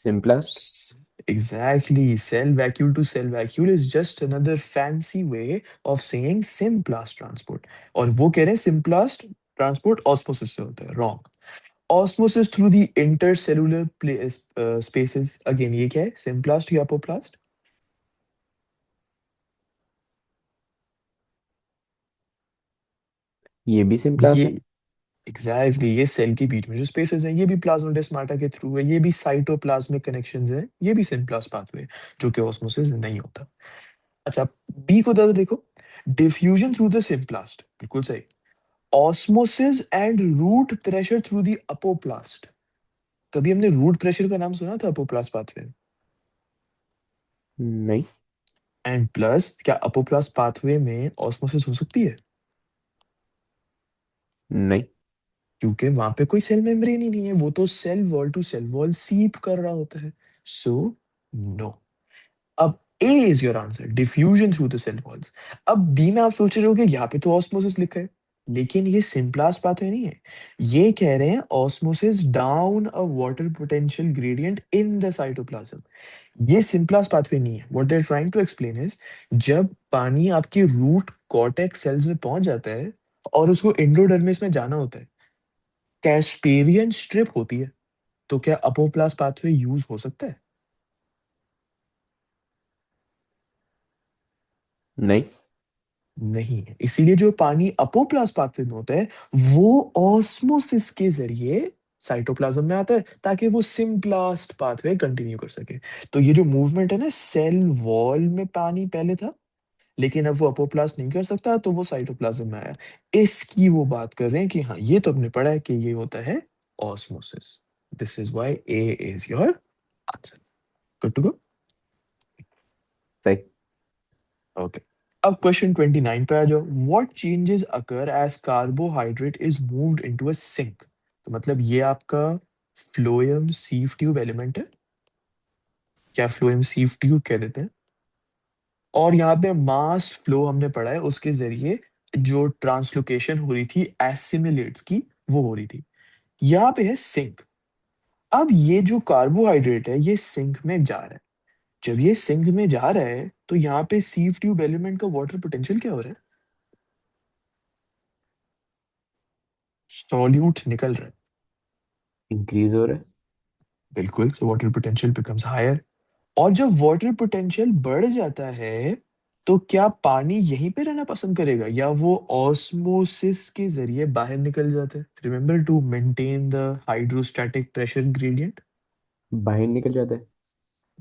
Symplast. Exactly. Cell vacuole to cell vacuole is just another fancy way of saying symplast transport. और वो कह रहे हैं simplast transport osmosis से होता है। Wrong. Osmosis through the intercellular spaces. Again, ये क्या है, simplast या apoplast? ये भी ये सिंपलेस्ट है। एग्जैक्टली ये सेल के बीच में जो स्पेसेस हैं, ये भी प्लाज्मोडेस्माटा के थ्रू है, ये भी साइटोप्लाज्मिक कनेक्शंस हैं, ये भी सिंप्लास्ट पाथवे, जो कि ऑस्मोसिस नहीं होता। अच्छा, बी को दादा देखो। डिफ्यूजन थ्रू द सिम्प्लास्ट, बिल्कुल सही। Osmosis and root pressure through the apoplast. कभी हमने रूट प्रेशर का नाम सुना था अपोप्लास्ट पाथवे? नहीं। एंड प्लस, क्या अपोप्लास्ट पाथवे में ऑस्मोसिस हो सकती है? नहीं। क्योंकि वहां पे कोई सेल मेम्ब्रेन ही नहीं है, वो तो cell wall to cell wall seep कर रहा होता है। So no. अब A is your answer, diffusion through the cell walls. अब बी में आप सोच रहे हो कि यहाँ पे तो ऑस्मोसिस लिखा है, लेकिन ये सिंप्लास्ट पाथवे नहीं है। ये कह रहे हैं osmosis down a water potential gradient in the cytoplasm. ये सिंप्लास्ट पाथवे नहीं है। What they are trying to explain is, जब पानी आपके रूट कॉर्टेक्स सेल्स में पहुंच जाता है और उसको एंडोडर्मिस में जाना होता है, कैस्पेरियन स्ट्रिप होती है। तो क्या अपोप्लास्ट पाथवे यूज हो सकता है? नहीं। नहीं है। इसीलिए जो पानी अपोप्लास्ट पाथवे में होता है, वो ऑस्मोसिस के जरिए साइटोप्लाज्म में आता है, ताकि वो सिंप्लास्ट पाथवे कंटिन्यू कर सके। तो ये जो मूवमेंट है ना, सेल वॉल में पानी पहले था, लेकिन अब वो अपोप्लास्ट नहीं कर सकता, तो वो साइटोप्लाज्म में आया। इसकी वो बात कर रहे हैं कि हाँ, ये तो हमने पढ़ा है कि ये होता है osmosis. This is why A is your answer. Good to go. सही। ओके। अब क्वेश्चन 29 पे आ जाओ। What changes occur as carbohydrate is moved into a sink? तो मतलब ये आपका फ्लोएम सीव ट्यूब एलिमेंट है। क्या फ्लोएम सीव ट्यूब कह देते हैं? और यहाँ पे मास फ्लो हमने पढ़ा है, उसके जरिए जो ट्रांसलोकेशन हो रही थी एसिमिलेट्स की, वो हो रही थी। यहाँ पे है सिंक। अब ये जो कार्बोहाइड्रेट है ये सिंक में जा रहा है। जब ये सिंक में जा रहा है तो यहाँ पे सीव ट्यूब एलिमेंट का वाटर पोटेंशियल क्या हो रहा है? सॉल्यूट निकल रहा है। इंक्रीज हो रहा है। बिल्कुल, so water potential becomes higher. और जब वाटर पोटेंशियल बढ़ जाता है तो क्या पानी यहीं पे रहना पसंद करेगा या वो ऑस्मोसिस के जरिए बाहर निकल जाता है? Remember to maintain the hydrostatic pressure gradient. बाहर निकल जाता है।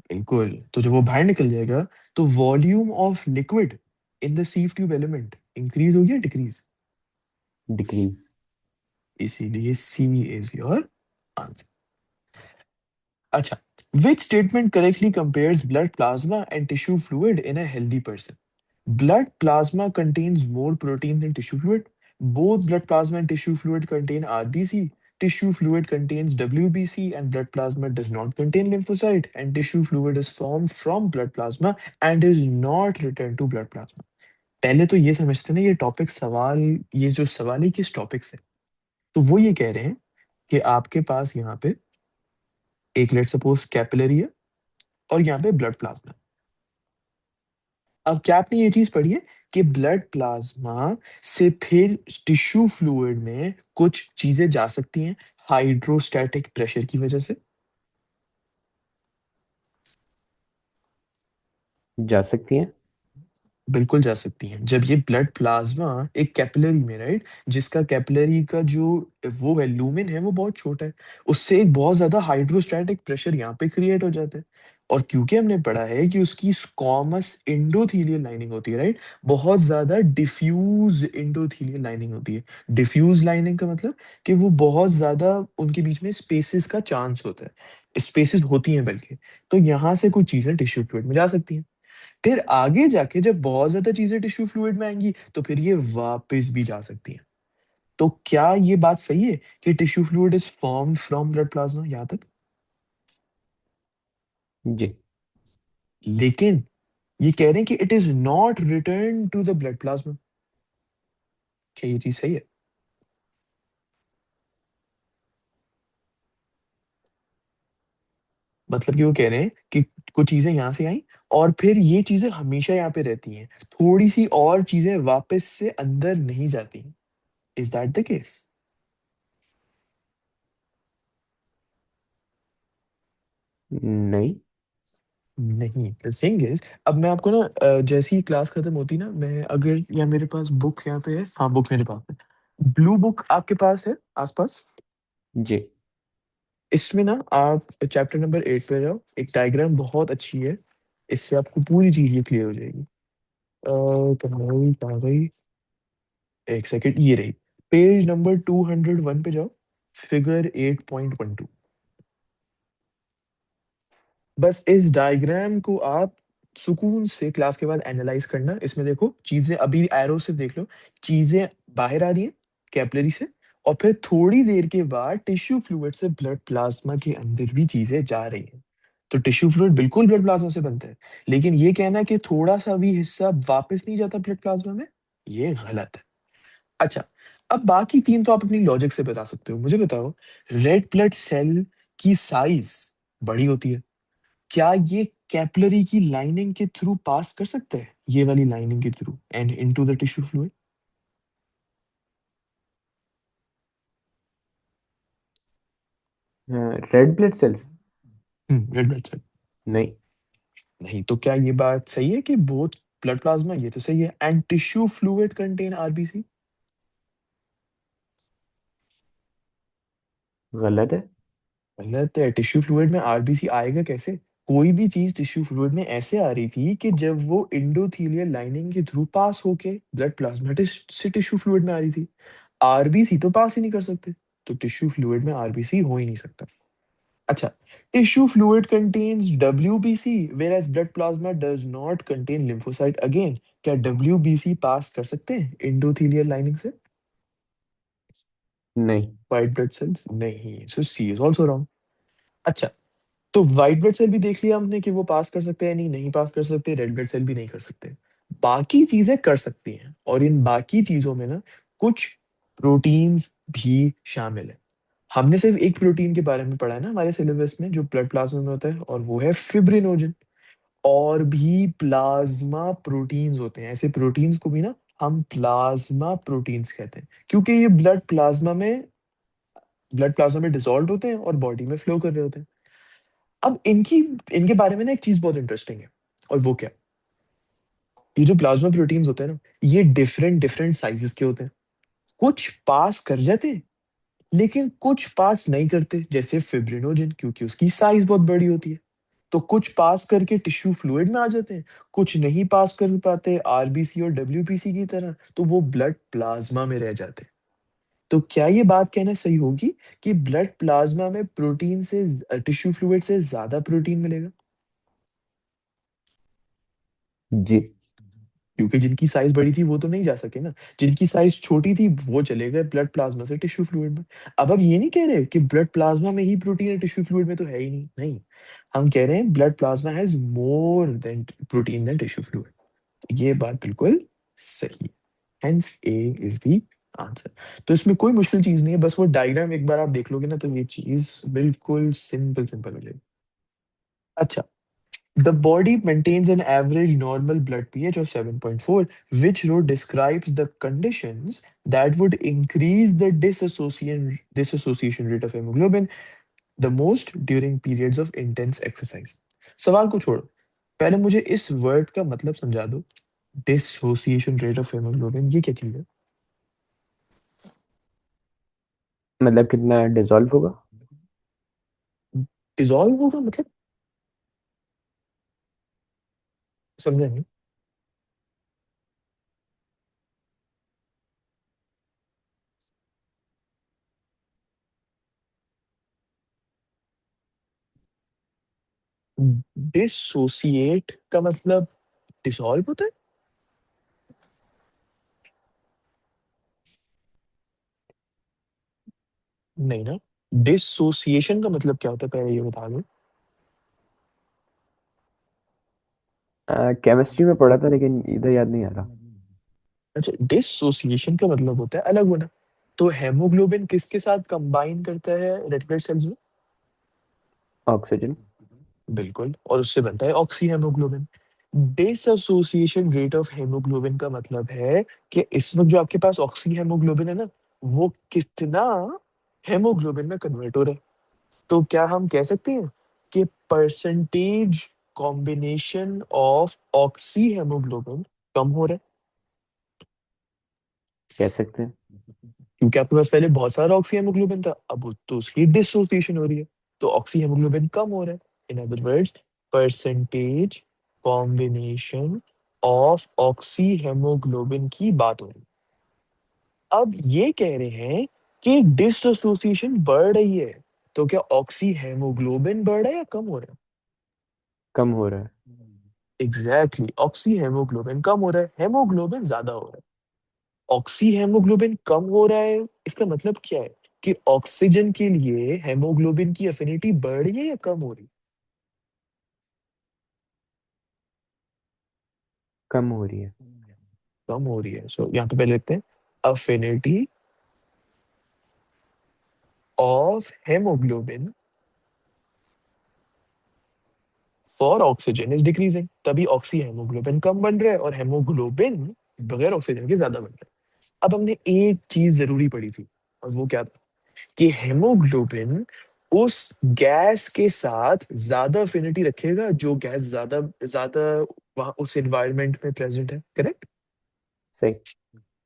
बिल्कुल, तो जब वो बाहर निकल जाएगा तो volume of liquid in the सीव tube element increase हो गया डिक्रीज? डिक्रीज। इसीलिए सी इज योर आंसर। अच्छा, which statement correctly compares blood plasma and tissue fluid in a healthy person? Blood plasma contains more protein than tissue fluid. Both blood plasma and tissue fluid contain RBC. Tissue fluid contains WBC and blood plasma does not contain lymphocyte. And tissue fluid is formed from blood plasma and is not returned to blood plasma. पहले तो ये समझते ना, ये topic सवाल, ये जो सवाल है किस टॉपिक से। तो वो ये कह रहे हैं कि आपके पास यहाँ पे एक लेट सपोज कैपिलरी है और यहाँ पे ब्लड प्लाज्मा। अब क्या आपने ये चीज पढ़ी है कि ब्लड प्लाज्मा से फिर टिश्यू फ्लूइड में कुछ चीजें जा सकती हैं हाइड्रोस्टैटिक प्रेशर की वजह से? जा सकती हैं। बिल्कुल जा सकती हैं। जब ये ब्लड प्लाज्मा एक कैपिलरी में, राइट, जिसका कैपिलरी का जो वो है लूमेन है वो बहुत छोटा है, उससे एक बहुत ज्यादा हाइड्रोस्टैटिक प्रेशर यहाँ पे क्रिएट हो जाता है। और क्योंकि हमने पढ़ा है कि उसकी स्क्वामस इंडोथीलियल लाइनिंग होती है, राइट, बहुत ज्यादा डिफ्यूज इंडोथीलियल लाइनिंग होती है। डिफ्यूज लाइनिंग का मतलब कि वो बहुत ज्यादा उनके बीच में स्पेसेस का चांस होता है, स्पेसेस होती हैं बल्कि। तो यहाँ से कुछ चीजें टिश्यू फ्लूइड में जा सकती हैं। फिर आगे जाके जब बहुत ज्यादा चीजें टिश्यू फ्लूइड में आएंगी तो फिर ये वापस भी जा सकती हैं। तो क्या ये बात सही है कि tissue fluid is form from blood plasma यहां तक? जी। लेकिन ये कह रहे हैं कि it is not return to the blood plasma. क्या ये चीज सही है? मतलब कि वो कह रहे हैं कि कुछ चीजें यहां से आई और फिर ये चीजें हमेशा यहाँ पे रहती हैं, थोड़ी सी और चीजें वापस से अंदर नहीं जाती। Is that the case? नहीं। नहीं, द थिंग इज, अब मैं आपको ना जैसे ही क्लास खत्म होती ना, मैं अगर, या मेरे पास बुक यहाँ पे है, हाँ बुक मेरे पास है, ब्लू बुक आपके पास है आसपास? जी। इसमें ना आप चैप्टर नंबर 8 पे जाओ, एक डायग्राम बहुत अच्छी है, इससे आपको पूरी चीज ये क्लियर हो जाएगी। कहाँ गई? एक सेकंड, ये रही, पेज नंबर 201 पे जाओ, फिगर 8.12। बस इस डायग्राम को आप सुकून से क्लास के बाद एनालाइज करना। इसमें देखो चीजें, अभी एरो से देख लो, चीजें बाहर आ रही हैं कैपिलरी से, और फिर थोड़ी देर के बाद टिश्यू फ्लूइड से ब्लड प्लाज्मा के अंदर भी चीजें जा रही हैं। तो टिश्यू फ्लूइड बिल्कुल ब्लड प्लाज्मा से बनता है, लेकिन ये कहना कि थोड़ा सा भी हिस्सा वापस नहीं जाता ब्लड प्लाज्मा में, ये गलत है। अच्छा, अब बाकी तीन तो आप अपनी लॉजिक से बता सकते हो। मुझे बताओ, रेड ब्लड सेल की साइज बड़ी होती है, क्या ये कैपिलरी की लाइनिंग के थ्रू पास कर सकता है, ये वाली लाइनिंग के through and into the tissue fluid? Red blood cells. Red blood cell. नहीं। नहीं, तो क्या ये बात सही है कि बोथ ब्लड प्लाज्मा, ये तो सही है, and tissue fluid contain RBC? गलत है। गलत है। टिश्यू फ्लूइड में आरबीसी आएगा कैसे? कोई भी चीज टिश्यू फ्लूइड में ऐसे आ रही थी कि जब वो इंडोथीलियल लाइनिंग के थ्रू पास होके ब्लड प्लाज्मा से टिश्यू फ्लूइड में आ रही थी। आरबीसी तो पास ही नहीं कर सकते, तो टिश्यू फ्लूइड में आरबीसी हो ही नहीं सकता। अच्छा, tissue fluid contains WBC whereas blood plasma does not contain lymphocyte again। क्या डब्ल्यूबीसी पास कर सकते हैं इंडोथेलियल लाइनिंग से नहीं। White blood cells? नहीं, सो सी इज आल्सो रॉन्ग। अच्छा, तो व्हाइट ब्लड सेल भी देख लिया हमने कि वो पास कर सकते हैं, नहीं नहीं पास कर सकते, रेड ब्लड सेल भी नहीं कर सकते। बाकी चीजें कर सकती हैं, और इन बाकी चीजों में ना कुछ प्रोटीन्स भी शामिल है। हमने सिर्फ एक प्रोटीन के बारे में पढ़ा है ना हमारे सिलेबस में, जो ब्लड प्लाज्मा में होता है, और वो है फिब्रिनोजन। और भी प्लाज्मा प्रोटीन्स होते हैं, ऐसे प्रोटीन्स को भी ना हम प्लाज्मा प्रोटीन्स कहते हैं, क्योंकि ये ब्लड प्लाज्मा में डिसॉल्व होते हैं और बॉडी में फ्लो कर रहे होते हैं। अब इनके बारे में ना एक चीज बहुत इंटरेस्टिंग है, और वो क्या, ये जो प्लाज्मा प्रोटीन्स होते हैं ना, ये डिफरेंट डिफरेंट साइजेस के होते हैं। कुछ पास कर जाते हैं, लेकिन कुछ पास नहीं करते, जैसे फिब्रिनोजन, क्योंकि उसकी साइज बहुत बड़ी होती है। तो कुछ पास करके टिश्यू फ्लूइड में आ जाते हैं, कुछ नहीं पास कर पाते आरबीसी और डब्ल्यूबीसी की तरह, तो वो ब्लड प्लाज्मा में रह जाते हैं। तो क्या ये बात कहना सही होगी कि ब्लड प्लाज्मा में प्रोटीन से, टिश्यू फ्लूइड से ज्यादा प्रोटीन मिलेगा? जी। क्योंकि जिनकी साइज बड़ी थी वो तो नहीं जा सके ना, जिनकी साइज छोटी थी वो चले गए ब्लड प्लाज्मा से टिश्यू फ्लूइड में। अब ये नहीं कह रहे कि ब्लड प्लाज्मा में ही प्रोटीन है, टिश्यू फ्लूइड में तो है ही नहीं, नहीं। हम कह रहे हैं blood plasma has more than protein than tissue fluid. ये बात बिल्कुल सही है। Hence A is the answer. तो इसमें कोई मुश्किल चीज नहीं है, बस वो डायग्राम एक बार आप देख लोगे ना, तो ये चीज बिल्कुल सिंपल सिंपल हो जाएगी। अच्छा, the body maintains an average normal blood pH of 7.4, which row describes the conditions that would increase the dissociation rate of hemoglobin the most during periods of intense exercise। सवाल को छोड़ो, पहले मुझे इस word का मतलब समझा दो। डिसोसिएशन रेट ऑफ हेमोग्लोबिन ये क्या चीज है? मतलब कितना डिसॉल्व होगा। डिसॉल्व होगा मतलब? समझा नहीं। डिसोसिएट का मतलब डिसॉल्व होता है? नहीं ना। डिसोसिएशन का मतलब क्या होता है, पहले ये बता दो। केमिस्ट्री में पढ़ा था लेकिन इधर याद नहीं आ रहा। अच्छा, डिसोसिएशन का मतलब होता है अलग होना। तो हेमोग्लोबिन किसके साथ कंबाइन करता है रेड ब्लड सेल्स में? ऑक्सीजन। बिल्कुल, और उससे बनता है oxy haemoglobin. Dissociation rate of haemoglobin का मतलब है कि इस वक्त जो आपके पास ऑक्सी हेमोग्लोबिन है ना, वो कितना हेमोग्लोबिन में कन्वर्ट हो रहा है। तो क्या हम कह सकते हैं कि percentage combination of oxy haemoglobin कम हो रहा है? कह सकते हैं। क्योंकि आपके पास पहले बहुत सारा ऑक्सी हेमोग्लोबिन था, अब तो उसकी डिसोसिएशन हो रही है, तो ऑक्सी हेमोग्लोबिन कम हो रहा है। In other words, percentage combination of oxy haemoglobin की बात हो रही है। अब ये कह रहे हैं कि डिसोसिएशन बढ़ रही है, तो क्या ऑक्सी हेमोग्लोबिन बढ़ रहा है या कम हो रहा है? कम हो रहा है। एग्जैक्टली exactly, ऑक्सी हेमोग्लोबिन कम हो रहा है, हेमोग्लोबिन ज्यादा हो रहा है। ऑक्सी हेमोग्लोबिन कम हो रहा है, इसका मतलब क्या है कि ऑक्सीजन के लिए हेमोग्लोबिन की अफिनिटी बढ़ रही है या कम हो रही है? कम हो रही है। कम हो रही है। सो यहाँ पे पहले लिखते हैं, affinity of haemoglobin for oxygen is decreasing. तभी ऑक्सी हेमोग्लोबिन कम बन रहा है और हेमोग्लोबिन बगैर ऑक्सीजन के ज्यादा बन रहा है। अब हमने एक चीज जरूरी पड़ी थी, और वो क्या था, कि हेमोग्लोबिन उस गैस के साथ ज्यादा अफिनिटी रखेगा जो गैस ज्यादा ज्यादा वहां उस एनवायरनमेंट में प्रेजेंट है, करेक्ट? सही।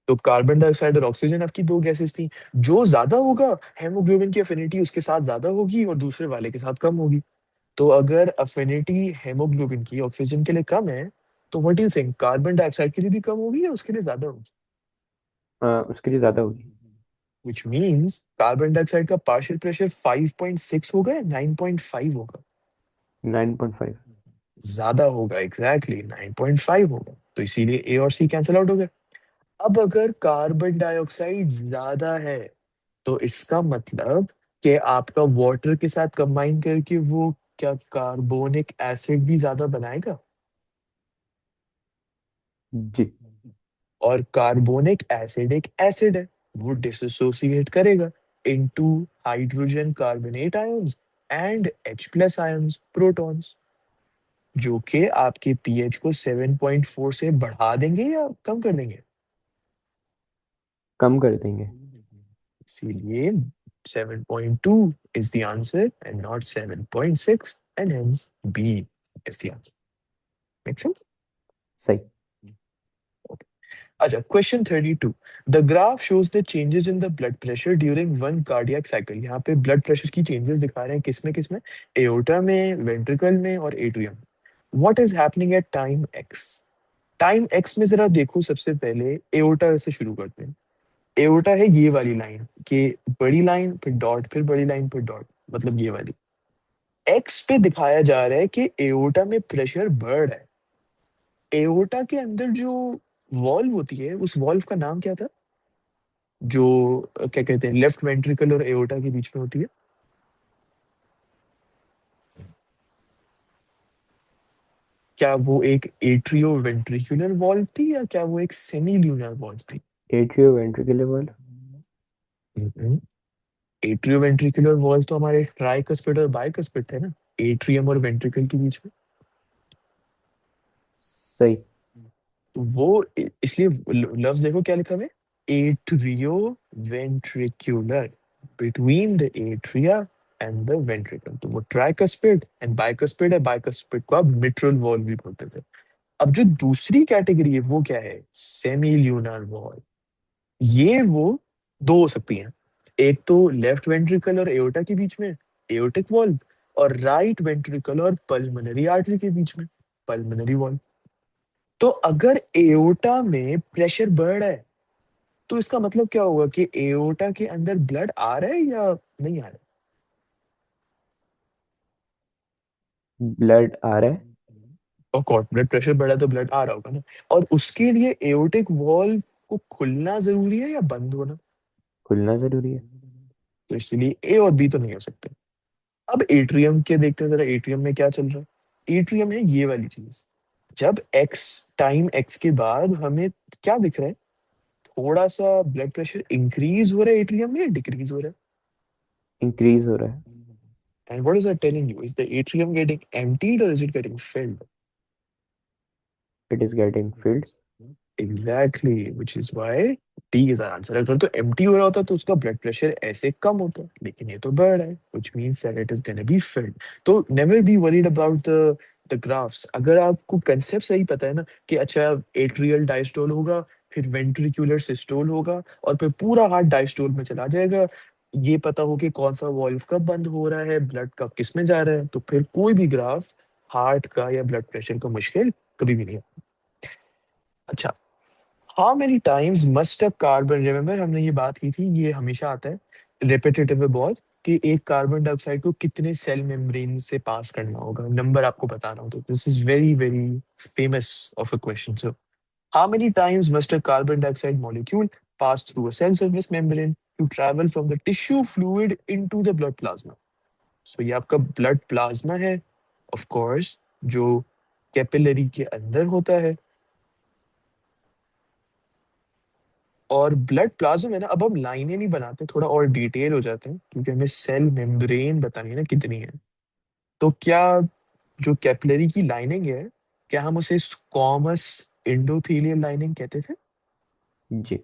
तो कार्बन डाइऑक्साइड और ऑक्सीजन आपकी दो गैसेस थी, जो ज्यादा होगा हेमोग्लोबिन की अफिनिटी उसके साथ ज्यादा होगी और दूसरे वाले के साथ कम होगी। तो अगर अफिनिटी हेमोग्लोबिन की ऑक्सीजन के लिए कम है, तो what you think, carbon dioxide के लिए भी कम होगी या उसके लिए ज्यादा होगी? उसके लिए ज्यादा होगी। विच मीन्स कार्बन डाइऑक्साइड का पार्शियल प्रेशर 5.6 होगा या 9.5 होगा? 9.5। ज्यादा होगा, एग्जैक्टली 9.5 होगा, तो इसीलिए ए और सी कैंसिल आउट हो गए। अब अगर कार्बन डाइऑक्साइड ज्यादा है, तो इसका मतलब कि आपका वाटर के साथ कंबाइन करके वो क्या कार्बोनिक एसिड भी ज्यादा बनाएगा? जी। और कार्बोनिक एसिड एक एसिड है, वो डिसोसिएट करेगा into hydrogen carbonate ions and H plus ions protons, जो कि आपके पीएच को 7.4 से बढ़ा देंगे या कम कर देंगे? कम कर देंगे। इसीलिए 7.2 is the answer and not 7.6, and hence B is the answer. Make sense? सही। Okay. Acha, question 32. The graph shows the changes in the blood pressure during one cardiac cycle. यहाँ पे blood pressure की changes दिखा रहे हैं किसमें? Aorta में, ventricle में और atrium. What is happening at time X? Time x में जरा देखो, सबसे पहले एओर्टा से शुरू करते हैं। एओर्टा है ये वाली लाइन कि बड़ी लाइन फिर डॉट फिर बड़ी लाइन फिर डॉट, मतलब ये वाली। एक्स पे दिखाया जा रहा है कि एओर्टा में प्रेशर बढ़ रहा है। एओर्टा के अंदर जो वॉल्व होती है, उस वॉल्व का नाम क्या था, जो क्या कहते हैं लेफ्ट वेंट्रिकल और एओर्टा के बीच में होती है? क्या वो एक एट्रियो वेंट्रिकुलर वॉल्व थी या क्या वो एक सेमी ल्यूनर वॉल्व थी? Atrio ventricular valve. Atrio ventricular valve तो हमारे ट्राइकस्पिड और बाइकस्पिड थे ना, एट्रियम और वेंट्रिकल के बीच में। सही। तो वो इसलिए लफ्ज देखो क्या लिखा हुआ है, atrio ventricular, between the atria and the ventricle. तो वो ट्राइकस्पिड एंड बाइकस्पिड है, बाइकस्पिड को आप मिट्रल वॉल्व भी बोलते थे। अब जो दूसरी कैटेगरी है वो क्या है, सेमी ल्यूनर वॉल्व। ये वो दो हो सकती हैं, एक तो लेफ्ट वेंट्रिकल और एओर्टा के बीच में एओर्टिक वॉल्व, और राइट वेंट्रिकल और पल्मोनरी आर्टरी के बीच में पल्मोनरी वॉल्व। तो अगर एओर्टा में प्रेशर बढ़ रहा है तो इसका मतलब क्या होगा कि एओर्टा के अंदर ब्लड आ रहा है या नहीं आ रहा ब्लड आ रहा है। है? और कॉर्ड ब्लड प्रेशर बढ़ा है तो ब्लड आ रहा होगा ना। और उसके लिए एओर्टिक वॉल्व को खुलना जरूरी है या बंद होना? खुलना जरूरी है। तो इसलिए ए और बी तो नहीं हो सकते। अब एट्रियम के देखते हैं जरा, एट्रियम में क्या चल रहा है। एट्रियम है ये वाली चीज। जब एक्स टाइम एक्स के बाद हमें क्या दिख रहा है, थोड़ा सा ब्लड प्रेशर इंक्रीज हो रहा है एट्रियम में या डिक्रीज हो रहा है? इंक्रीज हो रहा है। And what is that telling you? Is the atrium getting emptied or is it getting filled? It is getting field. Exactly, which is why D is our answer. अगर तो empty हो रहा होता तो उसका blood pressure ऐसे कम होता, लेकिन ये तो बढ़ रहा है, which means that it is gonna be filled. तो never be worried about the graphs. अगर आपको concept सही पता है ना कि अच्छा atrial diastole होगा, फिर ventricular systole होगा और फिर पूरा हार्ट diastole में चला जाएगा, ये पता हो कि कौन सा वॉल्व कब बंद हो रहा है, ब्लड कब किस में जा रहा है, तो फिर कोई भी ग्राफ हार्ट का या ब्लड प्रेशर का मुश्किल कभी भी नहीं है। अच्छा, how many times must a carbon, remember हमने ये बात की थी, ये हमेशा आता है रिपीटेटिव है बहुत, कि एक कार्बन डाइऑक्साइड को कितने सेल मेम्ब्रेन से पास करना होगा, नंबर आपको बताना हो, तो this is very very famous of a question. So how many times must a carbon dioxide molecule pass through a cell surface membrane to travel from the tissue fluid into the blood plasma? सो ये आपका blood plasma है, of course, जो capillary के अंदर होता है। और ब्लड प्लाज्मा में ना, अब हम लाइनें नहीं बनाते, थोड़ा और डिटेल हो जाते हैं क्योंकि हमें सेल मेम्ब्रेन बतानी है ना कितनी है। तो क्या जो कैपिलरी की लाइनिंग है, क्या हम उसे स्क्वामस एंडोथेलियल लाइनिंग कहते थे? जी।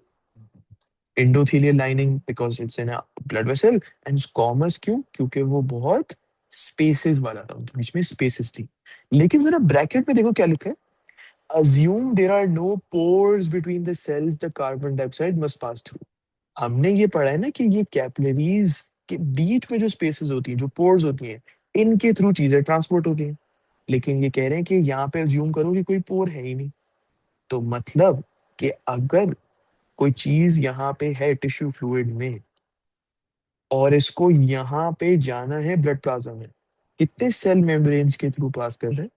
Endothelial lining because it's in blood vessel, and squamous क्यों, क्योंकि वो बहुत स्पेसेस वाला था, उनके बीच में स्पेसेस थी। लेकिन जरा ब्रैकेट में देखो क्या लिखा है, assume there are no pores between the cells the carbon dioxide must pass through। हमने ये पढ़ा है ना कि ये कैपिलरीज के बीच में जो स्पेसेस होती हैं, जो पोर्स होती हैं, इनके थ्रू चीजें ट्रांसपोर्ट होती हैं। लेकिन ये कह रहे हैं कि यहाँ पे अज्यूम करो कि कोई पोर है ही नहीं, तो मतलब कि अगर कोई चीज यहाँ पे है टिश्यू फ्लूइड में और इसको यहाँ पे जाना है ब्लड प्लाज्मा में, कितने सेल मेम्ब्रेन्स के थ्रू पास कर रहे हैं?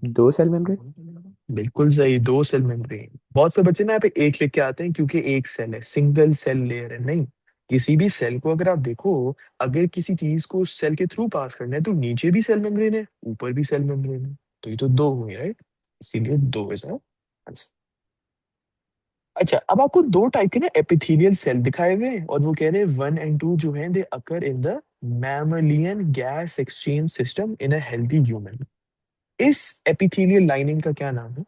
दो सेल मेम्ब्रेन। बिल्कुल सही, 2 सेल मेम्ब्रेन। बहुत से बच्चे ना यहाँ पे एक लिख के आते हैं क्योंकि एक सेल है, सिंगल सेल लेयर है। नहीं, किसी भी सेल को अगर आप देखो, अगर किसी चीज को सेल के थ्रू पास करना है तो नीचे भी सेल मेम्ब्रेन है, ऊपर भी सेल मेम्ब्रेन है। तो ये तो दो हुए, राइट? इसीलिए दो इज आंसर। अच्छा, अब आपको दो टाइप के ना एपिथेलियल सेल दिखाए हुए हैं और वो कह रहे हैं 1 and 2 जो है they occur in the mammalian gas exchange system in a healthy human. इस एपिथेलियल लाइनिंग का क्या नाम है?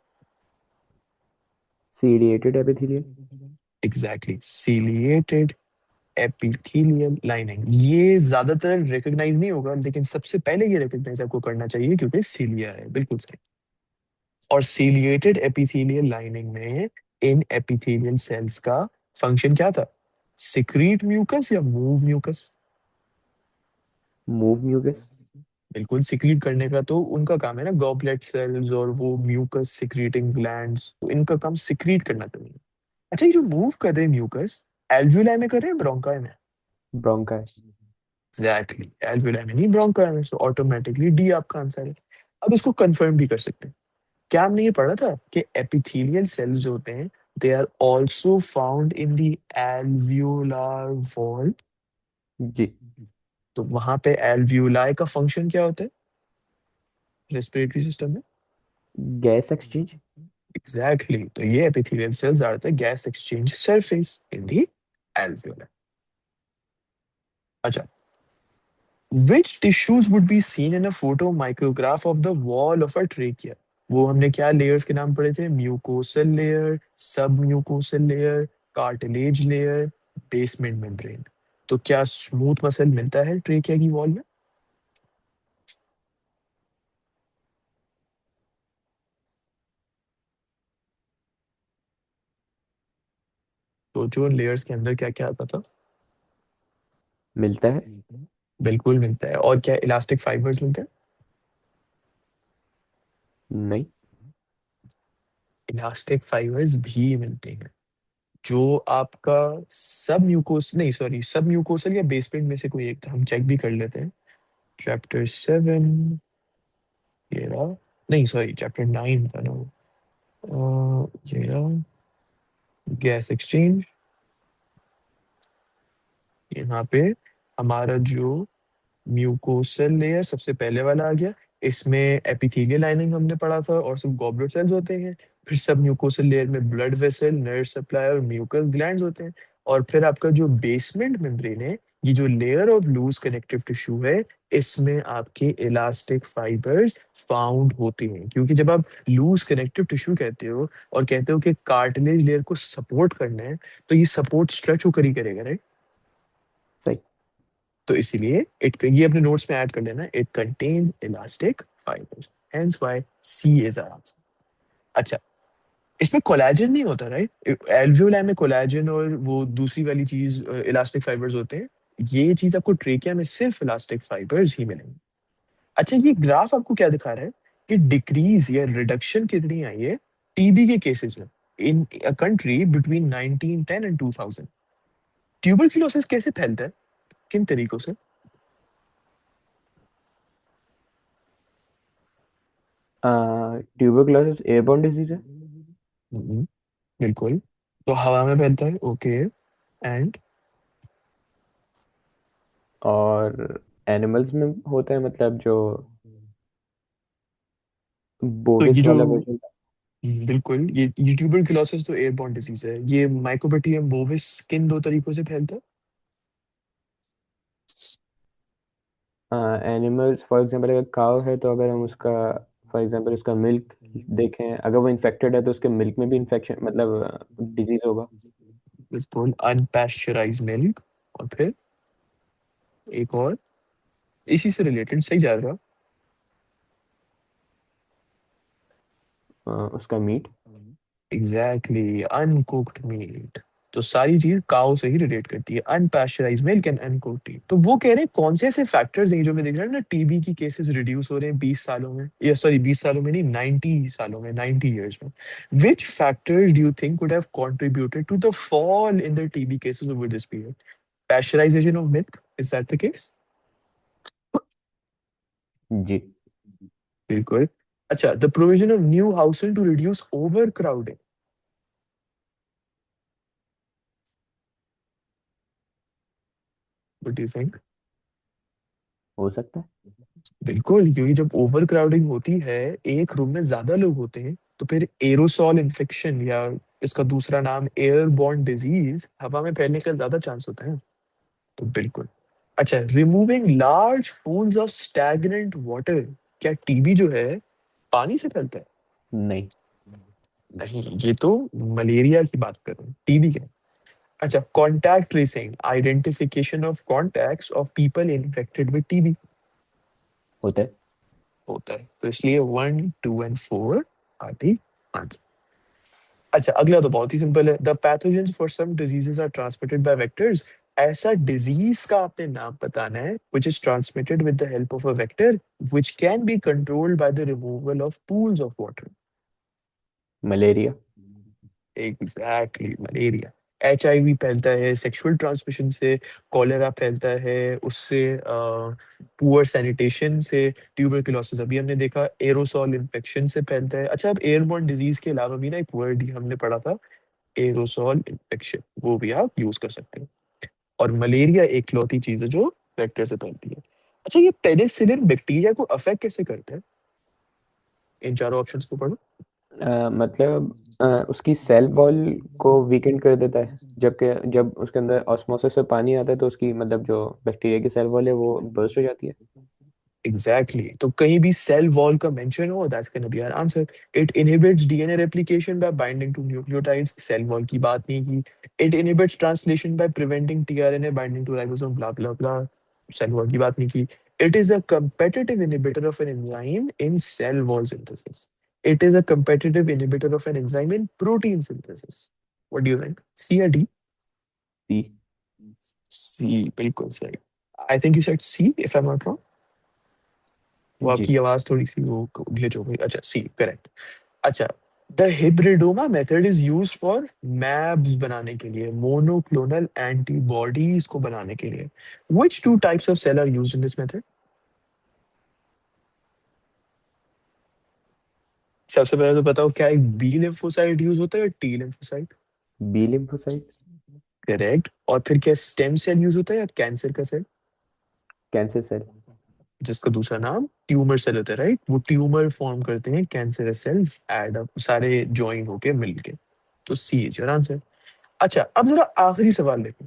Ciliated epithelial. Exactly, ciliated epithelial lining. ये ज्यादातर रिकॉग्नाइज नहीं होगा, लेकिन सबसे पहले ये रिकॉग्नाइज आपको करना चाहिए क्योंकि सीलिया है, बिल्कुल सही। और सीलिएटेड एपिथेलियल लाइनिंग में इन एपिथेलियल सेल्स का फंक्शन क्या था? सिक्रीट म्यूकस या मूव म्यूकस? Move mucus. बिल्कुल, सिक्रीट करने का तो उनका काम है ना, गॉबलेट सेल्स और वो म्यूकस सिक्रीटिंग ग्लैंड्स, तो इनका काम सिक्रीट करना तो नहीं है। अच्छा, ये जो मूव कर रहे हैं म्यूकस, एल्वियोलाई में कर रहे हैं, ब्रोंकाई में? ब्रोंकाई। एग्जैक्टली, एल्वियोलाई में नहीं, ब्रोंकाई में। सो ऑटोमेटिकली डी आपका आंसर है। अब इसको कंफर्म भी कर सकते हैं। क्या हमने ये पढ़ा था कि एपिथेलियल सेल्स जो होते हैं, they are also found in the alveolar wall. जी। तो वहां पे एल्वियोलाई का फंक्शन क्या होता है रेस्पिरेटरी सिस्टम में? Gas exchange. एग्जैक्टली, तो ये epithelial cells are the gas exchange surface in the alveoli. अच्छा, which tissues would be seen in a photo micrograph of the wall of a trachea? वो हमने क्या लेयर्स के नाम पढ़े थे? म्यूकोसल लेयर, सब mucosal layer, cartilage layer, basement membrane. तो क्या स्मूथ मसल मिलता है ट्रेकिया की वॉल में? तो जो लेयर्स के अंदर क्या क्या आता था? मिलता है। बिल्कुल मिलता है। और क्या इलास्टिक फाइबर्स मिलते हैं? नहीं। इलास्टिक फाइबर्स भी मिलते हैं। जो आपका सब म्यूकोस नहीं, सॉरी, सब म्यूकोसल या बेसमेंट में से कोई एक था, हम चेक भी कर लेते हैं। चैप्टर 7, ये रहा। नहीं, सॉरी, चैप्टर 9 था ना वो। ये रहा, गैस एक्सचेंज। यहाँ पे हमारा जो म्यूकोसल लेयर सबसे पहले वाला आ गया। इसमें एपिथेलियल लाइनिंग हमने पढ़ा था और सब गॉबलेट सेल्स होते हैं। फिर सब म्यूकोसल लेयर में ब्लड वेसल, नर्व सप्लाई और म्यूकस ग्लैंड्स होते हैं। और फिर आपका जो बेसमेंट मेम्ब्रेन है, ये जो layer of loose connective tissue है, इसमें आपके इलास्टिक फाइबर्स फाउंड होते हैं। क्योंकि जब आप लूज कनेक्टिव टिश्यू कहते हो और कहते हो कि कार्टिलेज लेयर को सपोर्ट करना है, तो ये सपोर्ट स्ट्रेच होकर ही करेगा, राइट? सही। तो इसीलिए इट, ये अपने नोट्स में ऐड कर लेना, it contain elastic fibres, hence why C is our answer. अच्छा, इसमें कोलेजन नहीं होता, राइट? एल्वियोलाई में कोलेजन और वो दूसरी वाली चीज इलास्टिक फाइबर्स होते हैं। ये चीज आपको ट्रेकिया में सिर्फ इलास्टिक फाइबर्स ही मिलेंगे। अच्छा, ये ग्राफ आपको क्या दिखा रहा है कि डिक्रीज या रिडक्शन कितनी आई है टीबी के केसेस में in a country between 1910 and 2000? Tuberculosis कैसे फैलता है, किन तरीकों से? ट्यूबरकुलोसिस एयरबोर्न डिजीज है। हम्म, बिल्कुल। तो हवा में फैलता है, ओके। एंड और एनिमल्स में होता है, मतलब जो तो ये बोविस जो, वाला क्वेश्चन था। बिल्कुल, ये ट्यूबरक्लोसिस तो एयरबॉर्न डिजीज है। ये माइकोबैक्टीरियम बोविस किन दो तरीकों से फैलता है? एनिमल्स फॉर एग्जांपल, अगर काव है तो अगर हम उसका फॉर एग्जांपल उसका मिल्क देखें, अगर वो इन्फेक्टेड है तो उसके मिल्क में भी इन्फेक्शन मतलब डिजीज होगा। बिल्कुल, अनपैस्चराइज मिल्क। और फिर एक और इसी से रिलेटेड, सही जा रहा। उसका मीट। Exactly, uncooked meet. तो सारी चीज काउ से ही रिलेट करती है, अनपैस्चराइज मिल्क एंड अनकुक्ड मीट। तो वो कह रहे हैं कौन से ऐसे फैक्टर्स हैं जो मैं देख रहा हूँ ना, टीबी की केसेस रिड्यूस हो रहे हैं 20 सालों में, या सॉरी 20 सालों में नहीं, 90 सालों में, 90 years में। Which factors do you think could have contributed to the fall in the TB cases over this period? Pasteurisation of milk, is that the case? जी। बिल्कुल। अच्छा, the provision of new housing to reduce overcrowding. What do you think? हो सकता है। बिल्कुल, क्योंकि जब over crowding होती है, एक रूम में ज्यादा लोग होते हैं, तो फिर एरोसॉल इन्फेक्शन या इसका दूसरा नाम एयरबॉर्न डिजीज हवा में फैलने का ज्यादा चांस होता है। तो बिल्कुल। अच्छा, removing large pools of stagnant water, क्या टीबी जो है पानी से फैलता है? नहीं। नहीं, ये तो मलेरिया की बात कर रहे हैं, टीबी के। अच्छा, contact tracing, identification of contacts of people infected with TB, होता है। होता है। तो इसलिए 1, 2 एंड 4 आदि आंसर। अच्छा, अगला तो बहुत ही सिंपल है। The pathogens for some diseases are transmitted by vectors. ऐसा डिजीज का आपने नाम बताना है which is transmitted with the help of a vector which can be controlled by the removal of pools of water. Malaria. Exactly, malaria. HIV फैलता है sexual transmission से, cholera फैलता है उससे, पुअर सैनिटेशन से, ट्यूबरकुलोसिस अभी हमने देखा एरोसॉल इन्फेक्शन से फैलता है। अच्छा, अब एयरबोर्न डिजीज के अलावा भी ना एक वर्ड ही हमने पढ़ा था, एरोसॉल इन्फेक्शन, वो भी आप यूज कर सकते हैं। और मलेरिया एक लौती चीज है जो वेक्टर से फैलती है। अच्छा, ये पेनिसिलिन बैक्टीरिया को अफेक्ट कैसे करता है? इन चारों ऑप्शंस को पढ़ो। मतलब उसकी सेल वॉल को वीकेंड कर देता है, जबकि जब उसके अंदर ऑस्मोसिस से पानी आता है तो उसकी मतलब जो बैक्टीरिया की सेल वॉल है वो बर्स्ट हो जाती है। Exactly exactly. तो कहीं भी सेल वॉल का मेंशन हो, that's gonna be our answer. It inhibits DNA replication by binding to nucleotides, cell wall की बात नहीं की। It inhibits translation by preventing tRNA binding to ribosome, blah blah blah, cell wall की बात नहीं की। It is a competitive inhibitor of an enzyme in cell wall synthesis. It is a competitive inhibitor of an enzyme in protein synthesis. What do you think? C or D? C. C, बिल्कुल सही। I think you said C, if I'm not wrong. वो जी। आपकी आवाज थोड़ी सी वो glitch हो गई। अच्छा, सी करेक्ट। अच्छा, the hybridoma method is used for MAbs बनाने के लिए, मोनोक्लोनल एंटीबॉडीज को बनाने के लिए। Which two types of cell are used in this method? सबसे पहले तो बताओ, क्या एक बी लिम्फोसाइट यूज होता है या T lymphocyte? B lymphocyte. Correct. और फिर क्या स्टेम सेल यूज होता है या कैंसर का सेल, कैंसर सेल। जिसका दूसरा नाम ट्यूमर सेल होता है, राइट? वो ट्यूमर फॉर्म करते हैं कैंसरस सेल्स, एड अप सारे ज्वाइन होके मिलके। तो सी इज योर आंसर। अच्छा, अब जरा आखिरी सवाल देखो।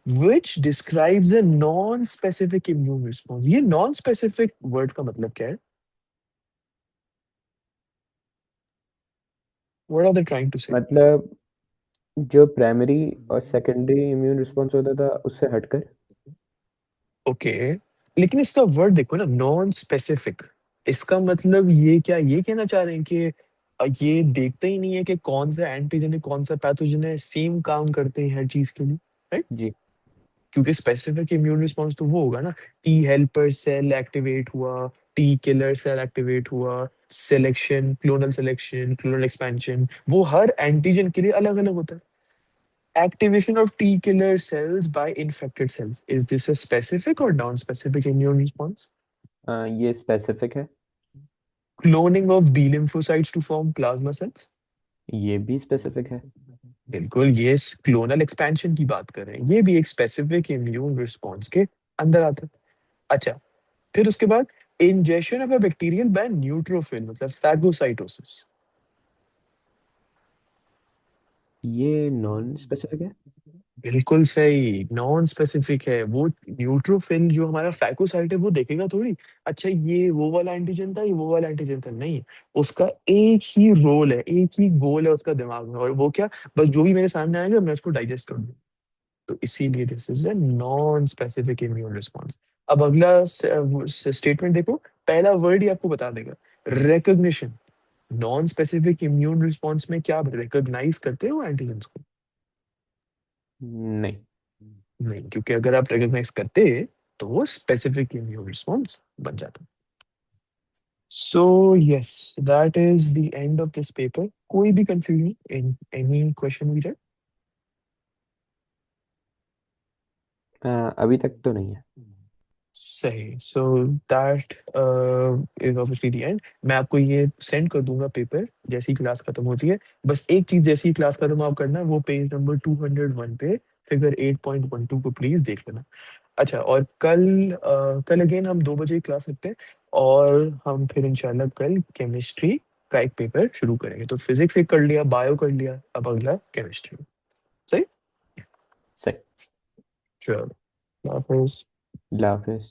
Which describes a non-specific immune response? ये non-specific वर्ड का मतलब क्या है? What are they trying to say? मतलब जो प्राइमरी और सेकेंडरी इम्यून रिस्पॉन्स होता था उससे हटकर। ओके, लेकिन इसका वर्ड देखो ना, नॉन स्पेसिफिक। इसका मतलब ये क्या ये कहना चाह रहे हैं कि ये देखते ही नहीं है कि कौन सा एंटीजन है कौन सा पैथोजन है, सेम काम करते हैं हर चीज के लिए, राइट? जी। क्योंकि स्पेसिफिक इम्यून रिस्पॉन्स तो वो होगा ना, टी हेल्पर सेल एक्टिवेट हुआ, टी किलर सेल एक्टिवेट हुआ, सिलेक्शन, क्लोनल एक्सपेंशन, वो हर एंटीजन के लिए अलग अलग होता है। Activation of T killer cells by infected cells, is this a specific और नॉन स्पेसिफिक इम्यून रिस्पॉन्स? ये स्पेसिफिक है। Cloning of B lymphocytes to form plasma cells, ये भी स्पेसिफिक है। बिल्कुल ये क्लोनल एक्सपेंशन की बात कर रहे हैं, ये भी एक स्पेसिफिक इम्यून रिस्पॉन्स के अंदर आता है। अच्छा, फिर उसके बाद injection of a bacterial by neutrophil मतलब फैगोसाइटोसिस। ये नॉन स्पेसिफिक है। बिल्कुल सही, नॉन स्पेसिफिक है। वो न्यूट्रोफिल जो हमारा फैगोसाइट है वो देखेगा थोड़ी, अच्छा ये वो वाला एंटीजन था, ये वो वाला एंटीजन था, नहीं। उसका एक ही रोल है, एक ही गोल है उसका दिमाग में, और वो क्या, बस जो भी मेरे सामने आएगा मैं उसको डाइजेस्ट कर दूं। तो इसीलिए this is a non specific immune response. अब अगला स्टेटमेंट देखो, पहला वर्ड ही आपको बता देगा, recognition. Non specific immune response में क्या आप रिकॉग्नाइज करते हो एंटीजन्स को? नहीं। नहीं, क्योंकि अगर आप रिकॉग्नाइज करते तो वो स्पेसिफिक इम्यून रिस्पॉन्स बन जाता। So yes, that is the end of this paper. कोई भी confusion in any question we? अभी तक तो नहीं है। सही। So that is obviously the end. मैं आपको ये सेंड कर दूंगा पेपर जैसी क्लास खत्म होती है। बस एक चीज, जैसी क्लास खत्म आप करना, वो पेज नंबर 201 पे फिगर 8.12 को प्लीज देख लेना। अच्छा, और कल अगेन हम 2 बजे क्लास रखते हैं, और हम फिर इंशाल्लाह कल केमिस्ट्री का एक पेपर शुरू करेंगे। तो फिजिक्स एक कर लिया, बायो कर लिया, अब अगला केमिस्ट्री। सही। सही। चलो, हाफिज। अल्लाह हाफिज।